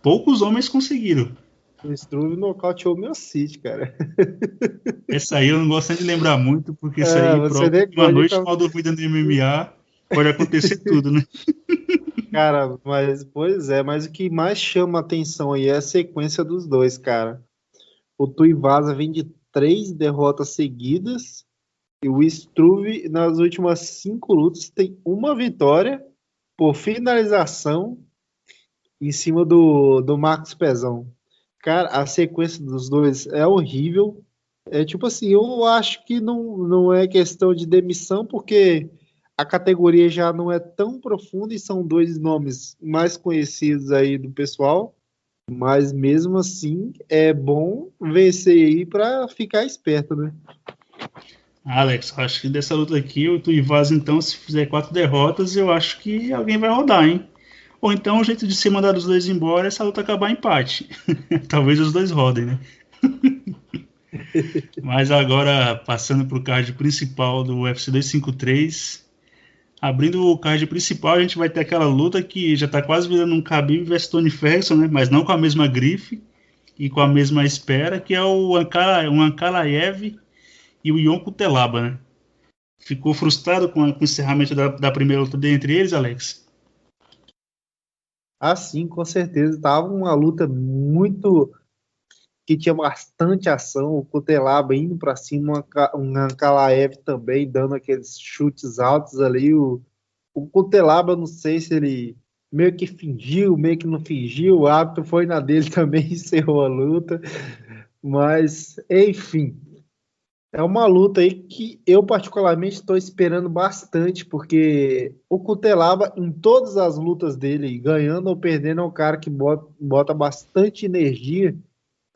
Poucos homens conseguiram. O Struve nocauteou o meu City, cara. Essa aí eu não gosto nem de lembrar muito, porque isso aí prova uma noite mal dormida no MMA pode acontecer tudo, né? Cara, mas o que mais chama a atenção aí é a sequência dos dois, cara. O Tuivasa vem de 3 derrotas seguidas e o Struve, nas últimas 5 lutas, tem uma vitória por finalização em cima do Marcos Pezão. Cara, a sequência dos dois é horrível. É tipo assim, eu acho que não é questão de demissão, porque a categoria já não é tão profunda e são 2 nomes mais conhecidos aí do pessoal, mas mesmo assim é bom vencer aí para ficar esperto, né? Alex, acho que dessa luta aqui, o Tuivasa, então, se fizer 4 derrotas, eu acho que alguém vai rodar, hein? Ou então o jeito de ser mandar os dois embora é essa luta acabar em empate. Talvez os dois rodem, né? Mas agora, passando para o card principal do UFC 253, abrindo o card principal, a gente vai ter aquela luta que já está quase virando um Khabib vs Tony Ferguson, né? Mas não com a mesma grife e com a mesma espera, que é o Ankalaev e o Ion Cutelaba, né? Ficou frustrado com o encerramento da primeira luta entre eles, Alex? Ah, sim, com certeza. Tava uma luta muito que tinha bastante ação. O Cutelaba indo para cima, um Ankalaev também dando aqueles chutes altos ali. O Cutelaba, não sei se ele meio que fingiu, meio que não fingiu. O árbitro foi na dele também, encerrou a luta. Mas, enfim, é uma luta aí que eu particularmente estou esperando bastante, porque o Cutelaba, em todas as lutas dele, ganhando ou perdendo, é um cara que bota bastante energia,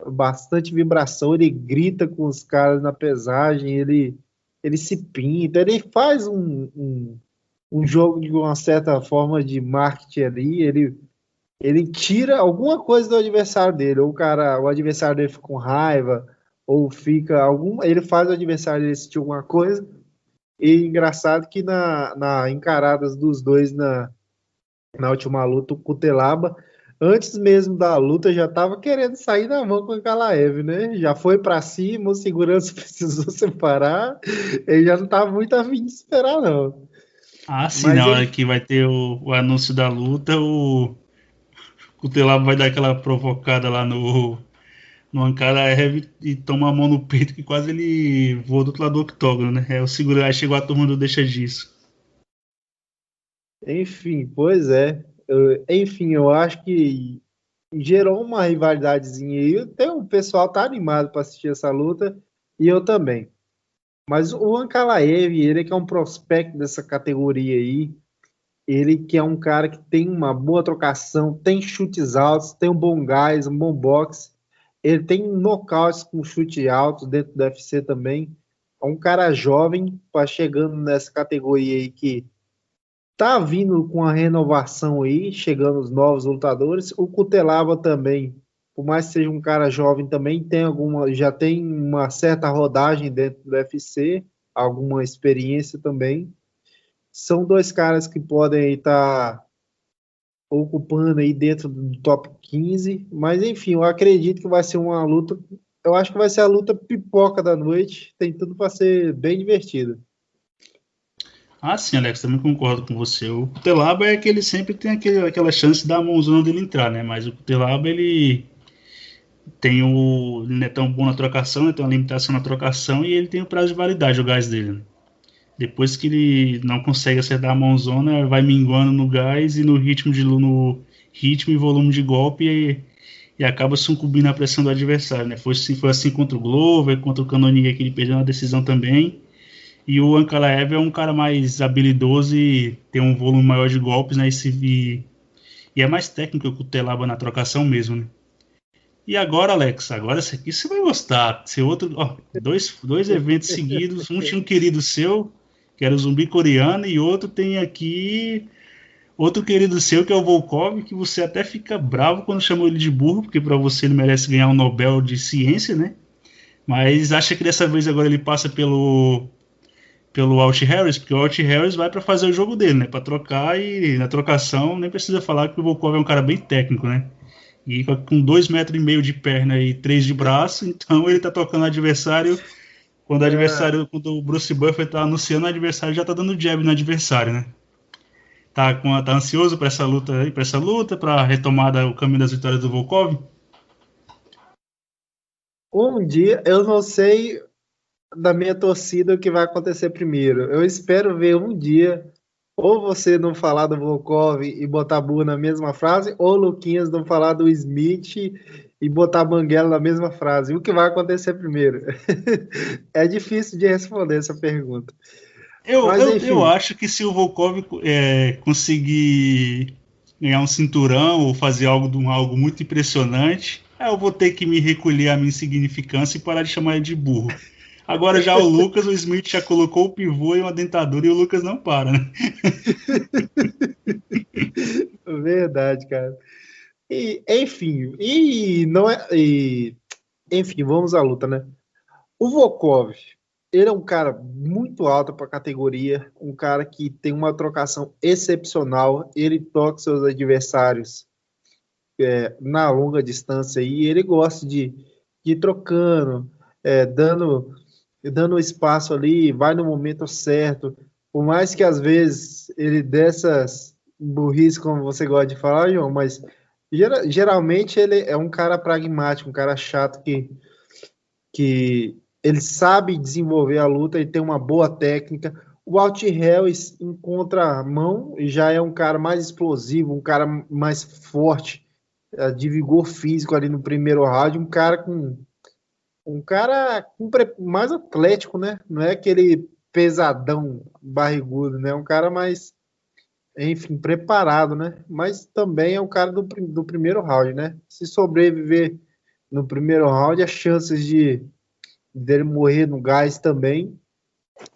bastante vibração, ele grita com os caras na pesagem, ele se pinta, ele faz um jogo de uma certa forma de marketing ali, ele tira alguma coisa do adversário dele, ou o adversário dele fica com raiva, ou fica ele faz o adversário dele sentir alguma coisa. E engraçado que na encaradas dos dois na última luta, o Cutelaba, antes mesmo da luta, já estava querendo sair na mão com o Ankalaev, né? Já foi para cima, o segurança precisou separar, ele já não estava muito afim de esperar, não. Ah, sim, na hora que vai ter o anúncio da luta, o Cutelaba vai dar aquela provocada lá no Ankalaev e toma a mão no peito que quase ele voa do outro lado do octógono, né? O segurança, aí chegou a turma do deixa disso. Enfim, pois é. Eu acho que gerou uma rivalidadezinha aí. Até o pessoal tá animado para assistir essa luta e eu também. Mas o Ankalaev, ele que é um prospecto dessa categoria aí, ele que é um cara que tem uma boa trocação, tem chutes altos, tem um bom gás, um bom boxe, ele tem nocautes com chute alto dentro do UFC também. É um cara jovem, chegando nessa categoria aí que tá vindo com a renovação aí, chegando os novos lutadores. O Cutelaba também, por mais que seja um cara jovem, também já tem uma certa rodagem dentro do UFC, alguma experiência também. São dois caras que podem estar ocupando aí dentro do top 15, mas enfim, eu acredito que vai ser uma luta, eu acho que vai ser a luta pipoca da noite, tem tudo para ser bem divertido. Ah, sim, Alex, também concordo com você. O Cutelaba é que ele sempre tem aquela chance da mãozona dele entrar, né? Mas o Cutelaba, ele não é tão bom na trocação, né? Tem uma limitação na trocação e ele tem o prazo de validade, o gás dele, né? Depois que ele não consegue acertar a mãozona, vai minguando no gás e no ritmo e volume de golpe e acaba sucumbindo à pressão do adversário, né? Foi assim contra o Glover, contra o Cannonier, que ele perdeu uma decisão também. E o Ankalaev é um cara mais habilidoso e tem um volume maior de golpes, né? E é mais técnico que o Cutelaba na trocação mesmo, né? E agora, Alex, esse aqui você vai gostar. Dois eventos seguidos. Um tinha um querido seu, que era o zumbi coreano, e outro tem aqui outro querido seu, que é o Volkov, que você até fica bravo quando chamou ele de burro, porque para você ele merece ganhar um Nobel de Ciência, né? Mas acha que dessa vez agora ele passa pelo Alt Harris, porque o Alt Harris vai para fazer o jogo dele, né? Para trocar, e na trocação nem precisa falar que o Volkov é um cara bem técnico, né? E com 2,5 metros de perna e 3 de braço, então ele tá tocando o adversário. Quando o Bruce Buffer tá anunciando, o adversário já tá dando jab no adversário, né? Tá ansioso para essa luta, para retomada o caminho das vitórias do Volkov? Um dia, eu não sei da minha torcida o que vai acontecer primeiro. Eu espero ver um dia ou você não falar do Volkov e botar burro na mesma frase, ou Luquinhas não falar do Smith e botar Banguela na mesma frase. O que vai acontecer primeiro? É difícil de responder essa pergunta. Eu acho que se o Volkov conseguir ganhar um cinturão ou fazer algo muito impressionante, eu vou ter que me recolher à minha insignificância e parar de chamar ele de burro. Agora já o Lucas, o Smith já colocou o pivô e uma dentadura e o Lucas não para, né? Verdade, cara. Enfim, vamos à luta, né? O Volkov, ele é um cara muito alto para a categoria, um cara que tem uma trocação excepcional, ele toca seus adversários na longa distância e ele gosta de ir trocando, dando espaço ali, vai no momento certo, por mais que às vezes ele dessas burrice, como você gosta de falar, João, mas geralmente ele é um cara pragmático, um cara chato que ele sabe desenvolver a luta e tem uma boa técnica. O Walt Harris encontra a mão e já é um cara mais explosivo, um cara mais forte, de vigor físico ali no primeiro round, mais atlético, né? Não é aquele pesadão barrigudo, né? Um cara mais, enfim, preparado, né? Mas também é um cara do primeiro round, né? Se sobreviver no primeiro round, as chances dele morrer no gás também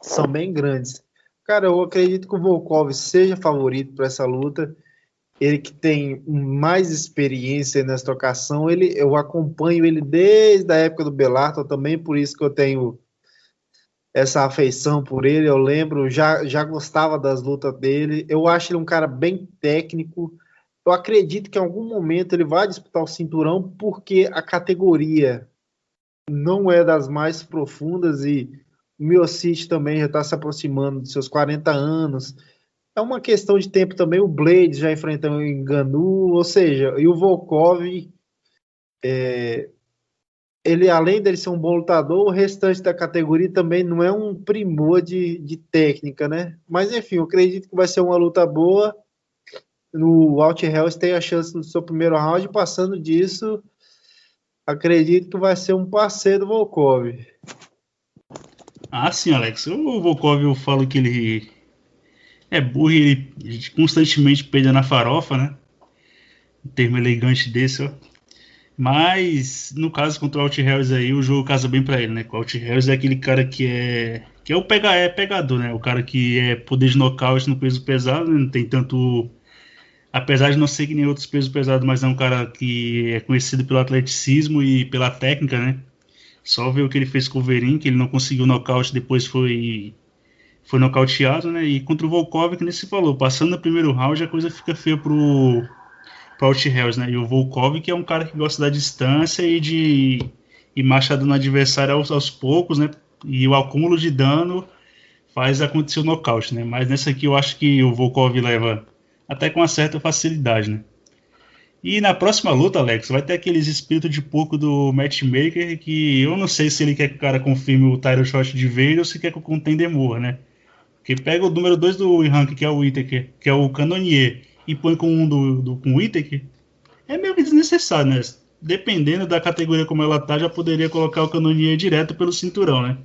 são bem grandes. Cara, eu acredito que o Volkov seja favorito para essa luta. Ele que tem mais experiência nessa trocação, eu acompanho ele desde a época do Bellator também, por isso que eu tenho essa afeição por ele. Eu lembro, já gostava das lutas dele. Eu acho ele um cara bem técnico. Eu acredito que em algum momento ele vai disputar o cinturão, porque a categoria não é das mais profundas e o Miocic também já está se aproximando dos seus 40 anos. É uma questão de tempo também. O Blade já enfrentou o Ngannou, ou seja, e o Volkov, ele, além dele ser um bom lutador, o restante da categoria também não é um primor de técnica, né? Mas enfim, eu acredito que vai ser uma luta boa. No Walt Helms tem a chance no seu primeiro round, passando disso, acredito que vai ser um parceiro do Volkov. Ah, sim, Alex. O Volkov, eu falo que ele é burro e ele constantemente peida na farofa, né? Um termo elegante desse, ó. Mas, no caso contra o Walt Harris aí, o jogo casa bem pra ele, né? O Walt Harris é aquele cara que é o pegador, né? O cara que é poder de nocaute no peso pesado, né? Não tem tanto... Apesar de não ser que nem outros pesos pesados, mas é um cara que é conhecido pelo atleticismo e pela técnica, né? Só ver o que ele fez com o Overeem, que ele não conseguiu nocaute, depois foi nocauteado, né? E contra o Volkov, que nem se falou, passando no primeiro round, a coisa fica feia pro Walt Harris, né? E o Volkov, que é um cara que gosta da distância e de ir machadando o adversário aos poucos, né? E o acúmulo de dano faz acontecer o nocaute, né? Mas nessa aqui eu acho que o Volkov leva até com uma certa facilidade, né? E na próxima luta, Alex, vai ter aqueles espíritos de porco do matchmaker que eu não sei se ele quer que o cara confirme o title shot de vez ou se quer que o contender morra, né? Porque pega o número 2 do ranking, que é o Whittaker, que é o Cannonier, e põe com um com o Whittaker, é meio que desnecessário, né? Dependendo da categoria como ela tá, já poderia colocar o Cannonier direto pelo cinturão, né?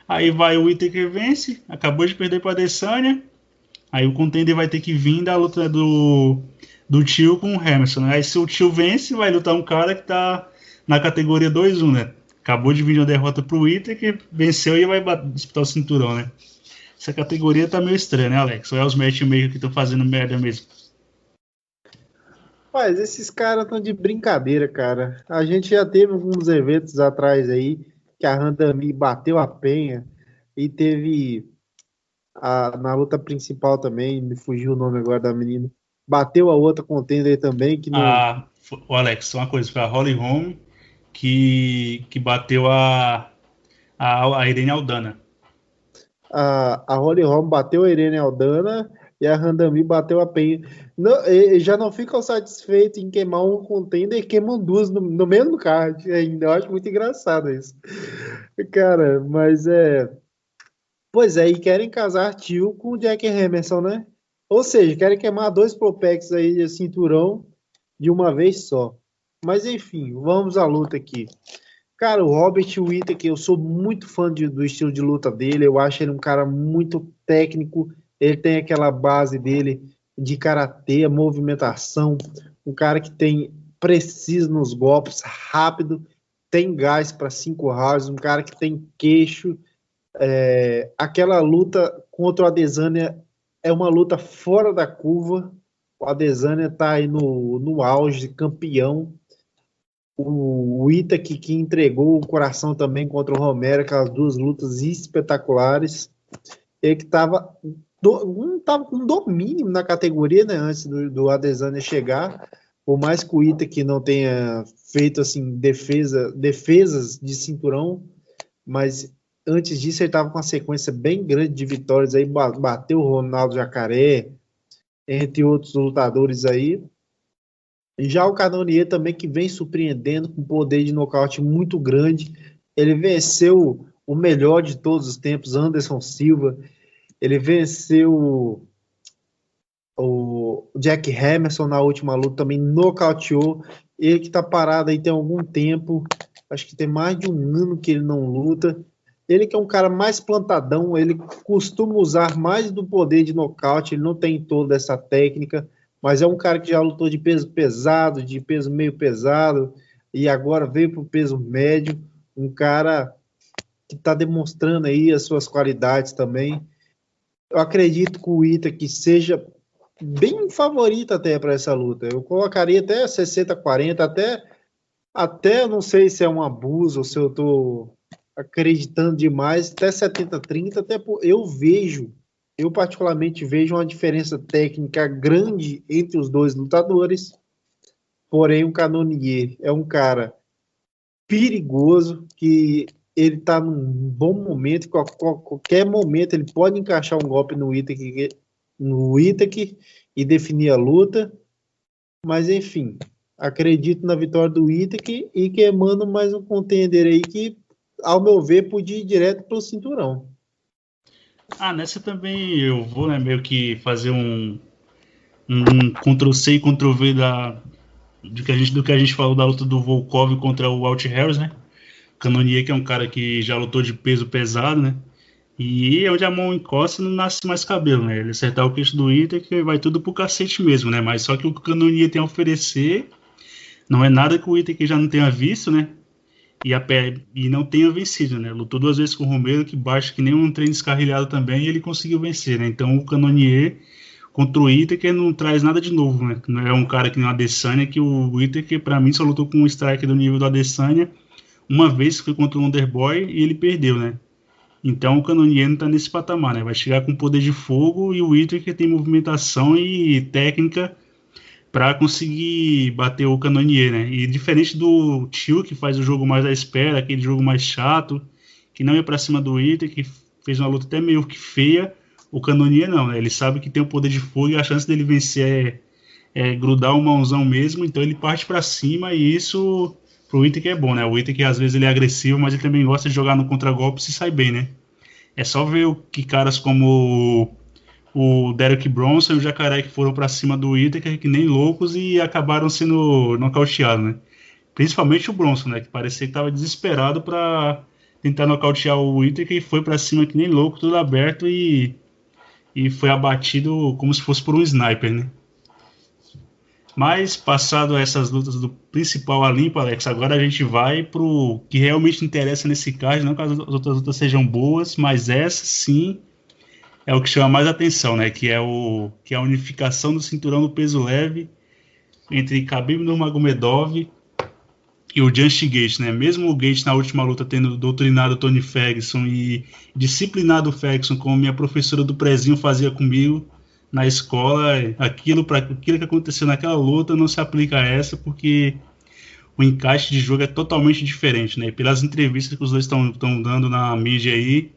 Aí vai o Whittaker vence, acabou de perder para a Adesanya, aí o contender vai ter que vir da luta do tio com o Emerson, né? Aí se o tio vence, vai lutar um cara que tá na categoria 2-1, né? Acabou de vir uma derrota pro Whittaker, venceu e vai disputar o cinturão, né? Essa categoria tá meio estranha, né, Alex? Ou é os matchmakers que estão fazendo merda mesmo? Mas esses caras estão de brincadeira, cara. A gente já teve alguns eventos atrás aí que a Randami bateu a penha e teve na luta principal também, me fugiu o nome agora da menina, bateu a outra contender também que não... O Alex, uma coisa, foi a Holly Holm que bateu a Irene Aldana. A Holly Holm bateu a Irene Aldana e a Randami bateu a penha. Não, já não ficam satisfeitos em queimar um contender e queimam duas no mesmo card. Ainda eu acho muito engraçado isso. Cara, mas Pois é, e querem casar tio com o Jack Hermanson, né? Ou seja, querem queimar dois Propex aí de cinturão de uma vez só. Mas enfim, vamos à luta aqui. Cara, o Robert Whittaker, eu sou muito fã do estilo de luta dele. Eu acho ele um cara muito técnico. Ele tem aquela base dele de karatê, movimentação. Um cara que tem preciso nos golpes, rápido, tem gás para 5 rounds. Um cara que tem queixo Aquela luta contra o Adesanya é uma luta fora da curva. O Adesanya está aí no auge, campeão. O Itaque que entregou o coração também contra o Romero, aquelas duas lutas espetaculares. Ele que estava com domínio na categoria, né, antes do Adesanya chegar, por mais que o Itaque não tenha feito assim, defesas de cinturão, mas antes disso ele estava com uma sequência bem grande de vitórias, aí bateu o Ronaldo Jacaré, entre outros lutadores aí. E já o Cannonier também, que vem surpreendendo com poder de nocaute muito grande. Ele venceu o melhor de todos os tempos, Anderson Silva. Ele venceu o Jack Hermanson na última luta, também nocauteou. Ele que está parado aí tem algum tempo, acho que tem mais de um ano que ele não luta. Ele que é um cara mais plantadão, ele costuma usar mais do poder de nocaute, ele não tem toda essa técnica, mas é um cara que já lutou de peso pesado, de peso meio pesado, e agora veio para o peso médio, um cara que está demonstrando aí as suas qualidades também. Eu acredito que o Itaque seja bem favorito até para essa luta. Eu colocaria até 60-40, até não sei se é um abuso ou se eu estou acreditando demais, até 70-30, eu particularmente vejo uma diferença técnica grande entre os dois lutadores, porém o Cannonier é um cara perigoso, que ele está num bom momento, qualquer momento ele pode encaixar um golpe no Itaque e definir a luta, mas enfim, acredito na vitória do Itaque e queimando mais um contender aí que, ao meu ver, podia ir direto para o cinturão. Nessa também eu vou, né, meio que fazer um Ctrl-C e Ctrl-V do que a gente falou da luta do Volkov contra o Walt Harris, né? O Cannonier, que é um cara que já lutou de peso pesado, né? E onde a mão encosta não nasce mais cabelo, né? Ele acertar o queixo do Itaque vai tudo pro cacete mesmo, né? Mas só que o Cannonier tem a oferecer não é nada que o Itaque já não tenha visto, né? E não tenha vencido, né? Lutou 2 vezes com o Romero, que baixa que nem um trem descarrilhado também, e ele conseguiu vencer, né? Então o Cannonier contra o Itaque não traz nada de novo, né? Não é um cara que nem o Adesanya, que o Itaque, pra mim, só lutou com um strike do nível do Adesanya uma vez, que foi contra o Wonderboy, e ele perdeu, né? Então o Cannonier não tá nesse patamar, né? Vai chegar com poder de fogo, e o Itaque tem movimentação e técnica para conseguir bater o Cannonier, né? E diferente do Tio, que faz o jogo mais à espera, aquele jogo mais chato, que não ia para cima do Itaque, que fez uma luta até meio que feia, o Cannonier não, né? Ele sabe que tem o poder de fogo e a chance dele vencer é grudar o mãozão mesmo, então ele parte para cima, e isso pro Itaque é bom, né? O Itaque às vezes ele é agressivo, mas ele também gosta de jogar no contragolpe e se sai bem, né? É só ver que caras como o Derek Bronson e o Jacaré que foram para cima do Itaque que nem loucos e acabaram sendo nocauteados, né? Principalmente o Bronson, né? Que parecia que estava desesperado para tentar nocautear o Itaque e foi para cima que nem louco, tudo aberto e foi abatido como se fosse por um sniper, né? Mas, passado essas lutas do principal a limpo, Alex, agora a gente vai pro que realmente interessa nesse card, não que as outras lutas sejam boas, mas essa sim é o que chama mais atenção, né? Que é a unificação do cinturão do peso leve entre Khabib Nurmagomedov e o Justin Gaethje, né? Mesmo o Gaethje na última luta tendo doutrinado o Tony Ferguson e disciplinado o Ferguson, como minha professora do prezinho fazia comigo na escola, aquilo que aconteceu naquela luta não se aplica a essa, porque o encaixe de jogo é totalmente diferente, né? Pelas entrevistas que os dois estão dando na mídia aí,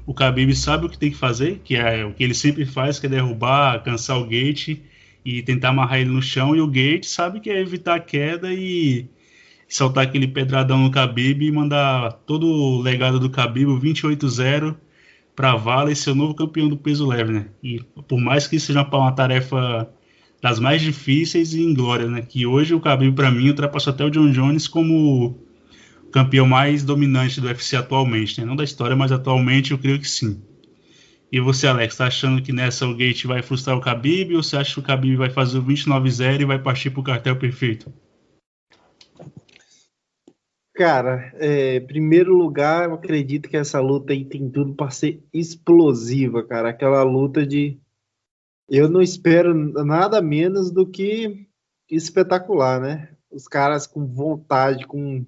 o Khabib sabe o que tem que fazer, que é o que ele sempre faz, que é derrubar, cansar o Gaethje e tentar amarrar ele no chão, e o Gaethje sabe que é evitar a queda e soltar aquele pedradão no Khabib e mandar todo o legado do Khabib, o 28-0, para a vala e ser o novo campeão do peso leve, né? E por mais que isso seja uma tarefa das mais difíceis e inglórias, né? Que hoje o Khabib, para mim, ultrapassou até o John Jones como campeão mais dominante do UFC atualmente, né? Não da história, mas atualmente eu creio que sim. E você, Alex, tá achando que nessa o Gaethje vai frustrar o Khabib, ou você acha que o Khabib vai fazer o 29-0 e vai partir pro cartel perfeito? Cara, primeiro lugar, eu acredito que essa luta aí tem tudo para ser explosiva, cara. Aquela luta de. Eu não espero nada menos do que espetacular, né? Os caras com vontade, com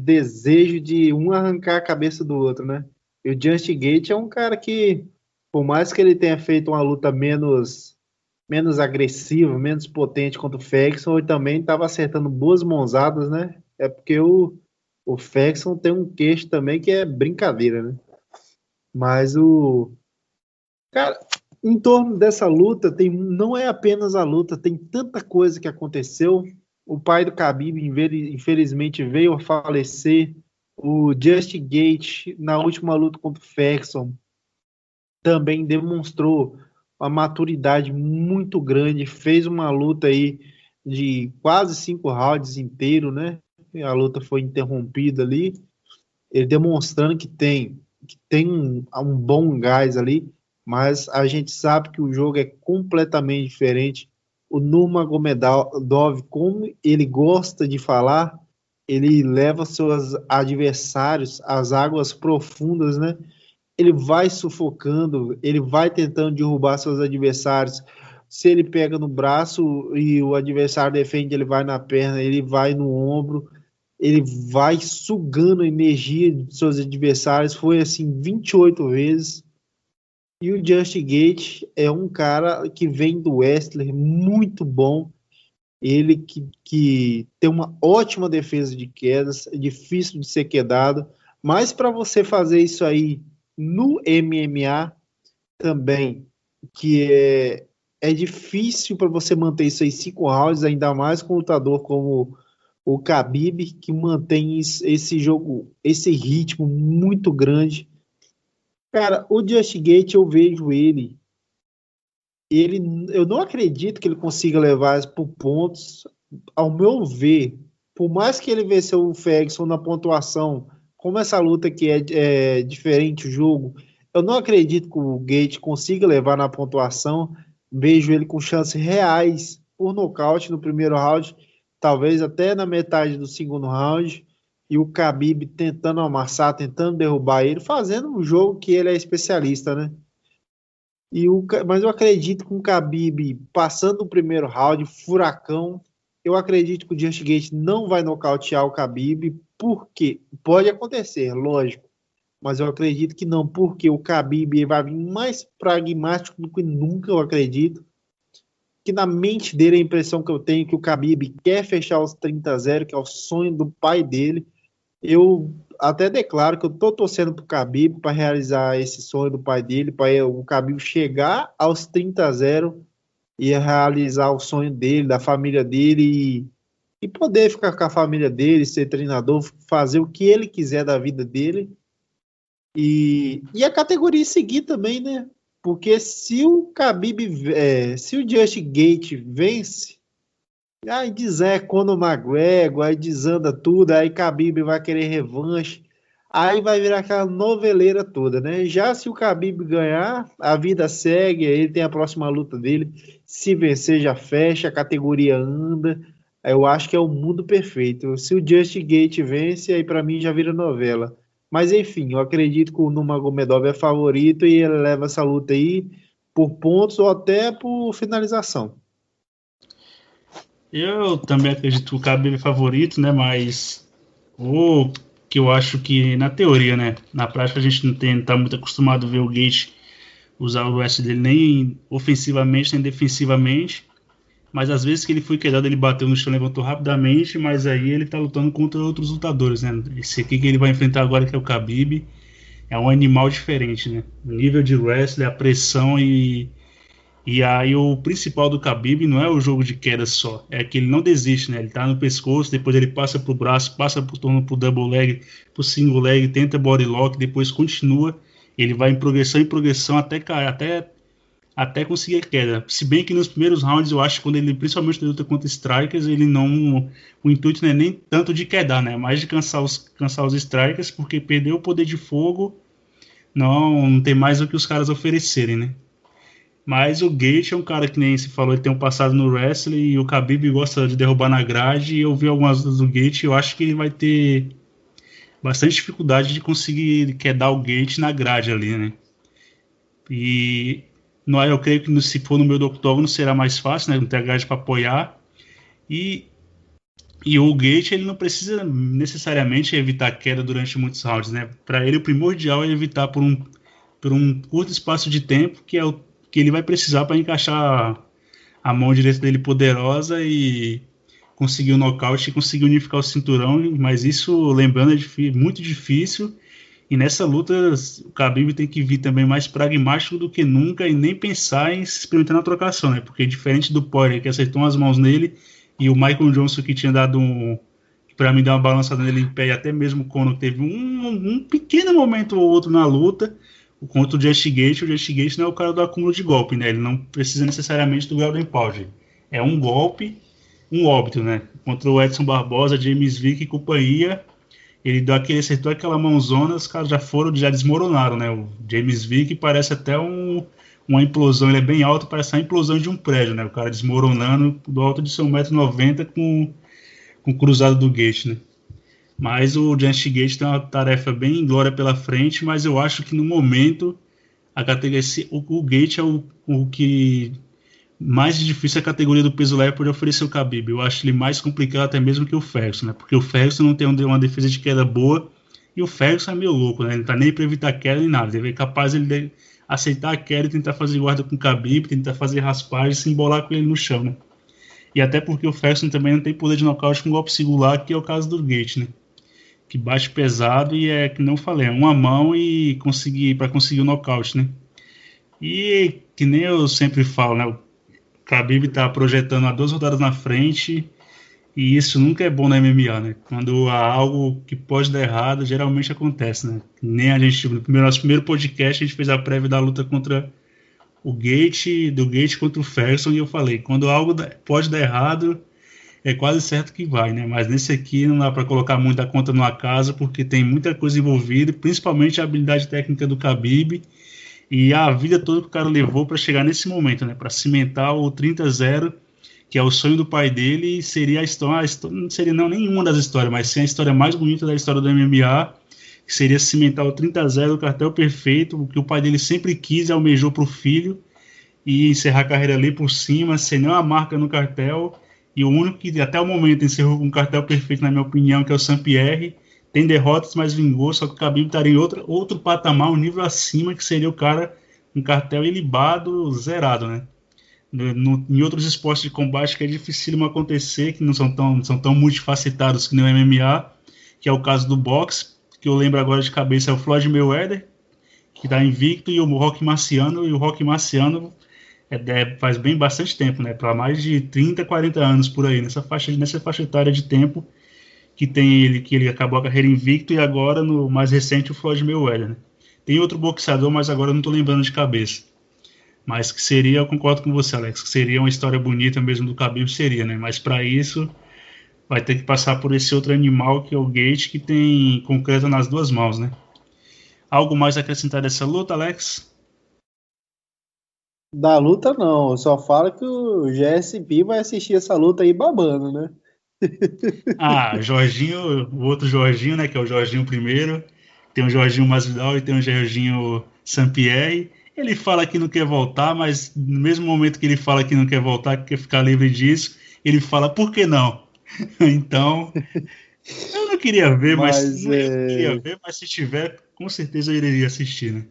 desejo de um arrancar a cabeça do outro, né? E o Justin Gaethje é um cara que, por mais que ele tenha feito uma luta menos agressiva, menos potente contra o Ferguson, ele também estava acertando boas mãozadas, né? É porque o Ferguson tem um queixo também que é brincadeira, né? Mas Cara, em torno dessa luta, não é apenas a luta, tem tanta coisa que aconteceu. O pai do Khabib, infelizmente, veio a falecer. O Justin Gaethje, na última luta contra o Ferguson, também demonstrou uma maturidade muito grande, fez uma luta aí de quase 5 rounds inteiro, né? A luta foi interrompida ali, ele demonstrando que tem um bom gás ali, mas a gente sabe que o jogo é completamente diferente. O Nurmagomedov, como ele gosta de falar, ele leva seus adversários às águas profundas, né? Ele vai sufocando, ele vai tentando derrubar seus adversários. Se ele pega no braço e o adversário defende, ele vai na perna, ele vai no ombro, ele vai sugando a energia de seus adversários. Foi assim 28 vezes. E o Justin Gaethje é um cara que vem do wrestling muito bom. Ele que tem uma ótima defesa de quedas, é difícil de ser quedado. Mas para você fazer isso aí no MMA também, que é difícil para você manter isso aí 5 rounds, ainda mais com um lutador como o Khabib, que mantém esse jogo, esse ritmo muito grande. Cara, o Justin Gaethje, eu vejo eu não acredito que ele consiga levar por pontos. Ao meu ver, por mais que ele venceu o Ferguson na pontuação, como essa luta aqui é diferente o jogo, eu não acredito que o Gaethje consiga levar na pontuação. Vejo ele com chances reais por nocaute no primeiro round, talvez até na metade do segundo round, e o Khabib tentando amassar, tentando derrubar ele, fazendo um jogo que ele é especialista, né? Mas eu acredito que o Khabib passando o primeiro round, furacão. Eu acredito que o Justin Gaethje não vai nocautear o Khabib, porque pode acontecer, lógico, mas eu acredito que não, porque o Khabib vai vir mais pragmático do que nunca. Eu acredito que na mente dele, a impressão que eu tenho é que o Khabib quer fechar os 30-0, que é o sonho do pai dele. Eu até declaro que eu tô torcendo pro Khabib para realizar esse sonho do pai dele, para o Khabib chegar aos 30-0 e realizar o sonho dele, da família dele, e poder ficar com a família dele, ser treinador, fazer o que ele quiser da vida dele, e a categoria seguir também, né? Porque se o Justin Gaethje vence, aí Conor McGregor, aí desanda tudo, aí Khabib vai querer revanche, aí vai virar aquela noveleira toda, né? Já se o Khabib ganhar, a vida segue, ele tem a próxima luta dele, se vencer já fecha, a categoria anda, eu acho que é o mundo perfeito. Se o Justin Gaethje vence, aí para mim já vira novela. Mas enfim, eu acredito que o Nurmagomedov é favorito e ele leva essa luta aí por pontos ou até por finalização. Eu também acredito que o Khabib é favorito, né? Mas o que eu acho que na teoria, né? Na prática a gente não tá muito acostumado a ver o Gaethje usar o wrestling dele nem ofensivamente nem defensivamente. Mas às vezes que ele foi quedado, ele bateu no chão, levantou rapidamente, mas aí ele tá lutando contra outros lutadores, né? Esse aqui que ele vai enfrentar agora, que é o Khabib, é um animal diferente, né? O nível de wrestling, a pressão e aí o principal do Khabib não é o jogo de queda só, é que ele não desiste, né? Ele tá no pescoço, depois ele passa pro braço, passa pro torno, pro double leg, pro single leg, tenta body lock, depois continua, ele vai em progressão até cair, até conseguir a queda. Se bem que nos primeiros rounds, eu acho que quando ele, principalmente na luta contra strikers, ele não... O intuito não é nem tanto de quedar, né? Mais de cansar os strikers, porque perdeu o poder de fogo, não tem mais o que os caras oferecerem, né? Mas o Gate é um cara que nem se falou, ele tem um passado no wrestling e o Khabib gosta de derrubar na grade. E eu vi algumas do Gate, eu acho que ele vai ter bastante dificuldade de conseguir quedar o Gate na grade ali, né? E eu creio que se for no meio do octógono será mais fácil, né? Não ter a grade para apoiar. E o Gate, ele não precisa necessariamente evitar queda durante muitos rounds, né? Para ele, o primordial é evitar por um curto espaço de tempo, que é o que ele vai precisar para encaixar a mão direita dele poderosa e conseguir o nocaute e conseguir unificar o cinturão. Mas isso, lembrando, é muito difícil. E nessa luta, o Khabib tem que vir também mais pragmático do que nunca e nem pensar em se experimentar na trocação, né? Porque diferente do Poirier, que acertou umas mãos nele, e o Michael Johnson, que tinha dado para mim, dar uma balançada nele em pé, e até mesmo o Conor teve um pequeno momento ou outro na luta, contra o Just Gate. O Just Gate não é o cara do acúmulo de golpe, né? Ele não precisa necessariamente do Golden Powder. É um golpe, um óbito, né? Contra o Edson Barbosa, James Vick e companhia, ele acertou aquela mãozona, os caras já desmoronaram, né? O James Vick parece até uma implosão, ele é bem alto, parece a implosão de um prédio, né? O cara desmoronando do alto de seu 1,90 m com o cruzado do Gate, né? Mas o Just Gate tem uma tarefa bem inglória pela frente, mas eu acho que no momento a categoria, o Gate é o que mais difícil a categoria do peso leve pode oferecer o Khabib. Eu acho ele mais complicado até mesmo que o Ferguson, né? Porque o Ferguson não tem uma defesa de queda boa e o Ferguson é meio louco, né? Ele não tá nem para evitar queda nem nada. Ele é capaz de aceitar a queda e tentar fazer guarda com o Khabib, tentar fazer raspagem e se embolar com ele no chão, né? E até porque o Ferguson também não tem poder de nocaute com golpe singular, que é o caso do Gate, né? Que bate pesado e é, que não falei, é uma mão e para conseguir o nocaute, né? E que nem eu sempre falo, né? O Khabib tá projetando a 2 rodadas na frente e isso nunca é bom na MMA, né? Quando há algo que pode dar errado, geralmente acontece, né? Nem a gente, no nosso primeiro podcast, a gente fez a prévia da luta contra o Gate, do Gate contra o Ferguson, e eu falei, quando algo pode dar errado, é quase certo que vai, né? Mas nesse aqui não dá para colocar muita conta no acaso, porque tem muita coisa envolvida, principalmente a habilidade técnica do Khabib e a vida toda que o cara levou para chegar nesse momento, né? Para cimentar o 30-0, que é o sonho do pai dele, e seria a história, não seria não nenhuma das histórias, mas sim a história mais bonita da história do MMA, que seria cimentar o 30-0, o cartel perfeito, o que o pai dele sempre quis e almejou para o filho, e encerrar a carreira ali por cima, sem nenhuma marca no cartel. E o único que até o momento encerrou com um cartel perfeito, na minha opinião, que é o Saint-Pierre. Tem derrotas, mas vingou, só que o Khabib estaria em outro patamar, um nível acima, que seria o cara, um cartel ilibado, zerado, né? Em outros esportes de combate que é dificílimo acontecer, que não são tão multifacetados que nem o MMA, que é o caso do boxe, que eu lembro agora de cabeça é o Floyd Mayweather, que está invicto, e o Rocky Marciano, faz bastante tempo, né? Para mais de 30, 40 anos por aí, nessa faixa etária de tempo que tem ele, que ele acabou a carreira invicto, e agora, no mais recente, o Floyd Mayweather, né? Tem outro boxeador, mas agora eu não estou lembrando de cabeça. Mas que seria, eu concordo com você, Alex, que seria uma história bonita mesmo do Khabib, seria, né? Mas para isso, vai ter que passar por esse outro animal, que é o Gate, que tem concreto nas 2 mãos, né? Algo mais a acrescentar dessa luta, Alex? Da luta não, eu só falo que o GSP vai assistir essa luta aí babando, né? Jorginho, o outro Jorginho, né, que é o Jorginho primeiro, tem o Jorginho Masvidal e tem o Jorginho Saint-Pierre. Ele fala que não quer voltar, mas no mesmo momento que ele fala que não quer voltar, que quer ficar livre disso, ele fala, por que não? Então, eu não queria ver, mas se tiver, com certeza eu iria assistir, né?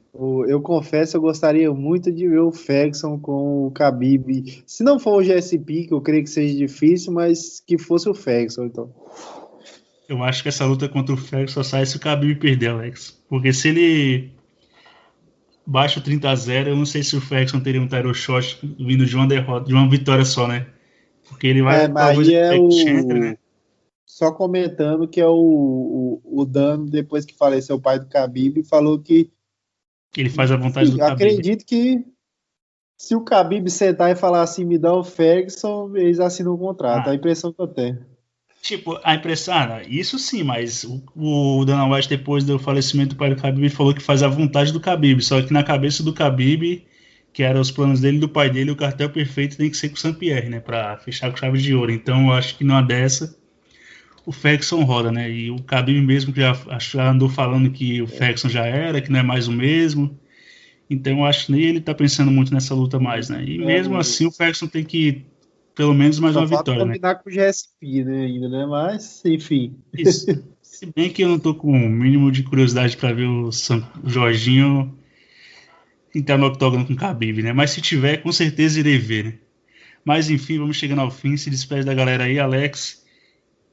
Eu confesso, eu gostaria muito de ver o Ferguson com o Khabib. Se não for o GSP, que eu creio que seja difícil, mas que fosse o Ferguson, então. Eu acho que essa luta contra o Ferguson só sai se o Khabib perder, Alex. Porque se ele baixa o 30-0, eu não sei se o Ferguson teria um title shot vindo de uma derrota, de uma vitória só, né? Porque ele vai... mas aí né? Só comentando que é o Dano, depois que faleceu o pai do Khabib, falou que ele faz a vontade do Khabib. Acredito que se o Khabib sentar e falar assim, me dá o Ferguson, eles assinam o contrato. A impressão que eu tenho. Tipo, a impressão... isso sim, mas o Dana White, depois do falecimento do pai do Khabib, falou que faz a vontade do Khabib. Só que na cabeça do Khabib, que eram os planos dele e do pai dele, o cartel perfeito tem que ser com o Saint-Pierre, né, para fechar com chave de ouro. Então eu acho que numa dessa o Ferguson roda, né? E o Khabib mesmo que já andou falando que o Ferguson já era, que não é mais o mesmo. Então eu acho que nem ele tá pensando muito nessa luta mais, né? E mesmo assim o Ferguson tem que pelo menos mais Só uma falta vitória, né? combinar com o GSP, né, ainda, né? Mas, enfim. Isso. Se bem que eu não tô com o mínimo de curiosidade para ver o Jorginho entrar no octógono com o Khabib, né? Mas se tiver, com certeza irei ver, né? Mas enfim, vamos chegando ao fim. Se despede da galera aí, Alex.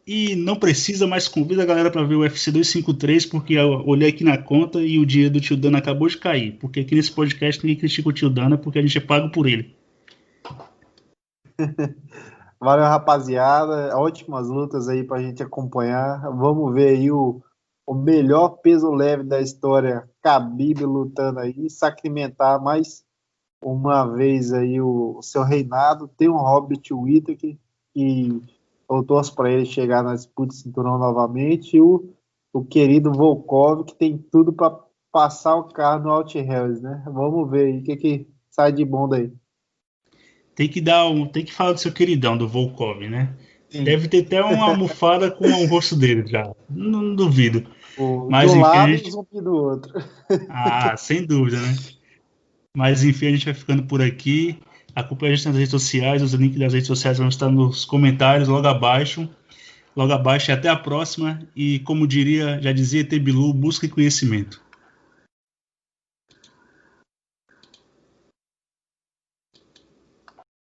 E não precisa, mas convida a galera para ver o UFC 253, porque eu olhei aqui na conta e o dinheiro do Tio Dana acabou de cair. Porque aqui nesse podcast ninguém critica o Tio Dana, porque a gente é pago por ele. Valeu, rapaziada. Ótimas lutas aí pra gente acompanhar. Vamos ver aí o melhor peso leve da história, Khabib lutando aí, sacramentar mais uma vez aí o seu reinado. Tem um Hobbit Whittaker que eu torço para ele chegar na disputa de cinturão novamente, e o querido Volkov, que tem tudo para passar o carro no Alt Hells, né? Vamos ver aí o que sai de bom daí. Tem que falar do seu queridão, do Volkov, né? Sim. Deve ter até uma almofada com o rosto dele já. Não duvido. Mas, de um lado e o zumbi do outro. Ah, sem dúvida, né? Mas enfim, a gente vai ficando por aqui. Acompanhe a gente nas redes sociais. Os links das redes sociais vão estar nos comentários logo abaixo. Logo abaixo e até a próxima. E como já dizia Tebilu, busque conhecimento.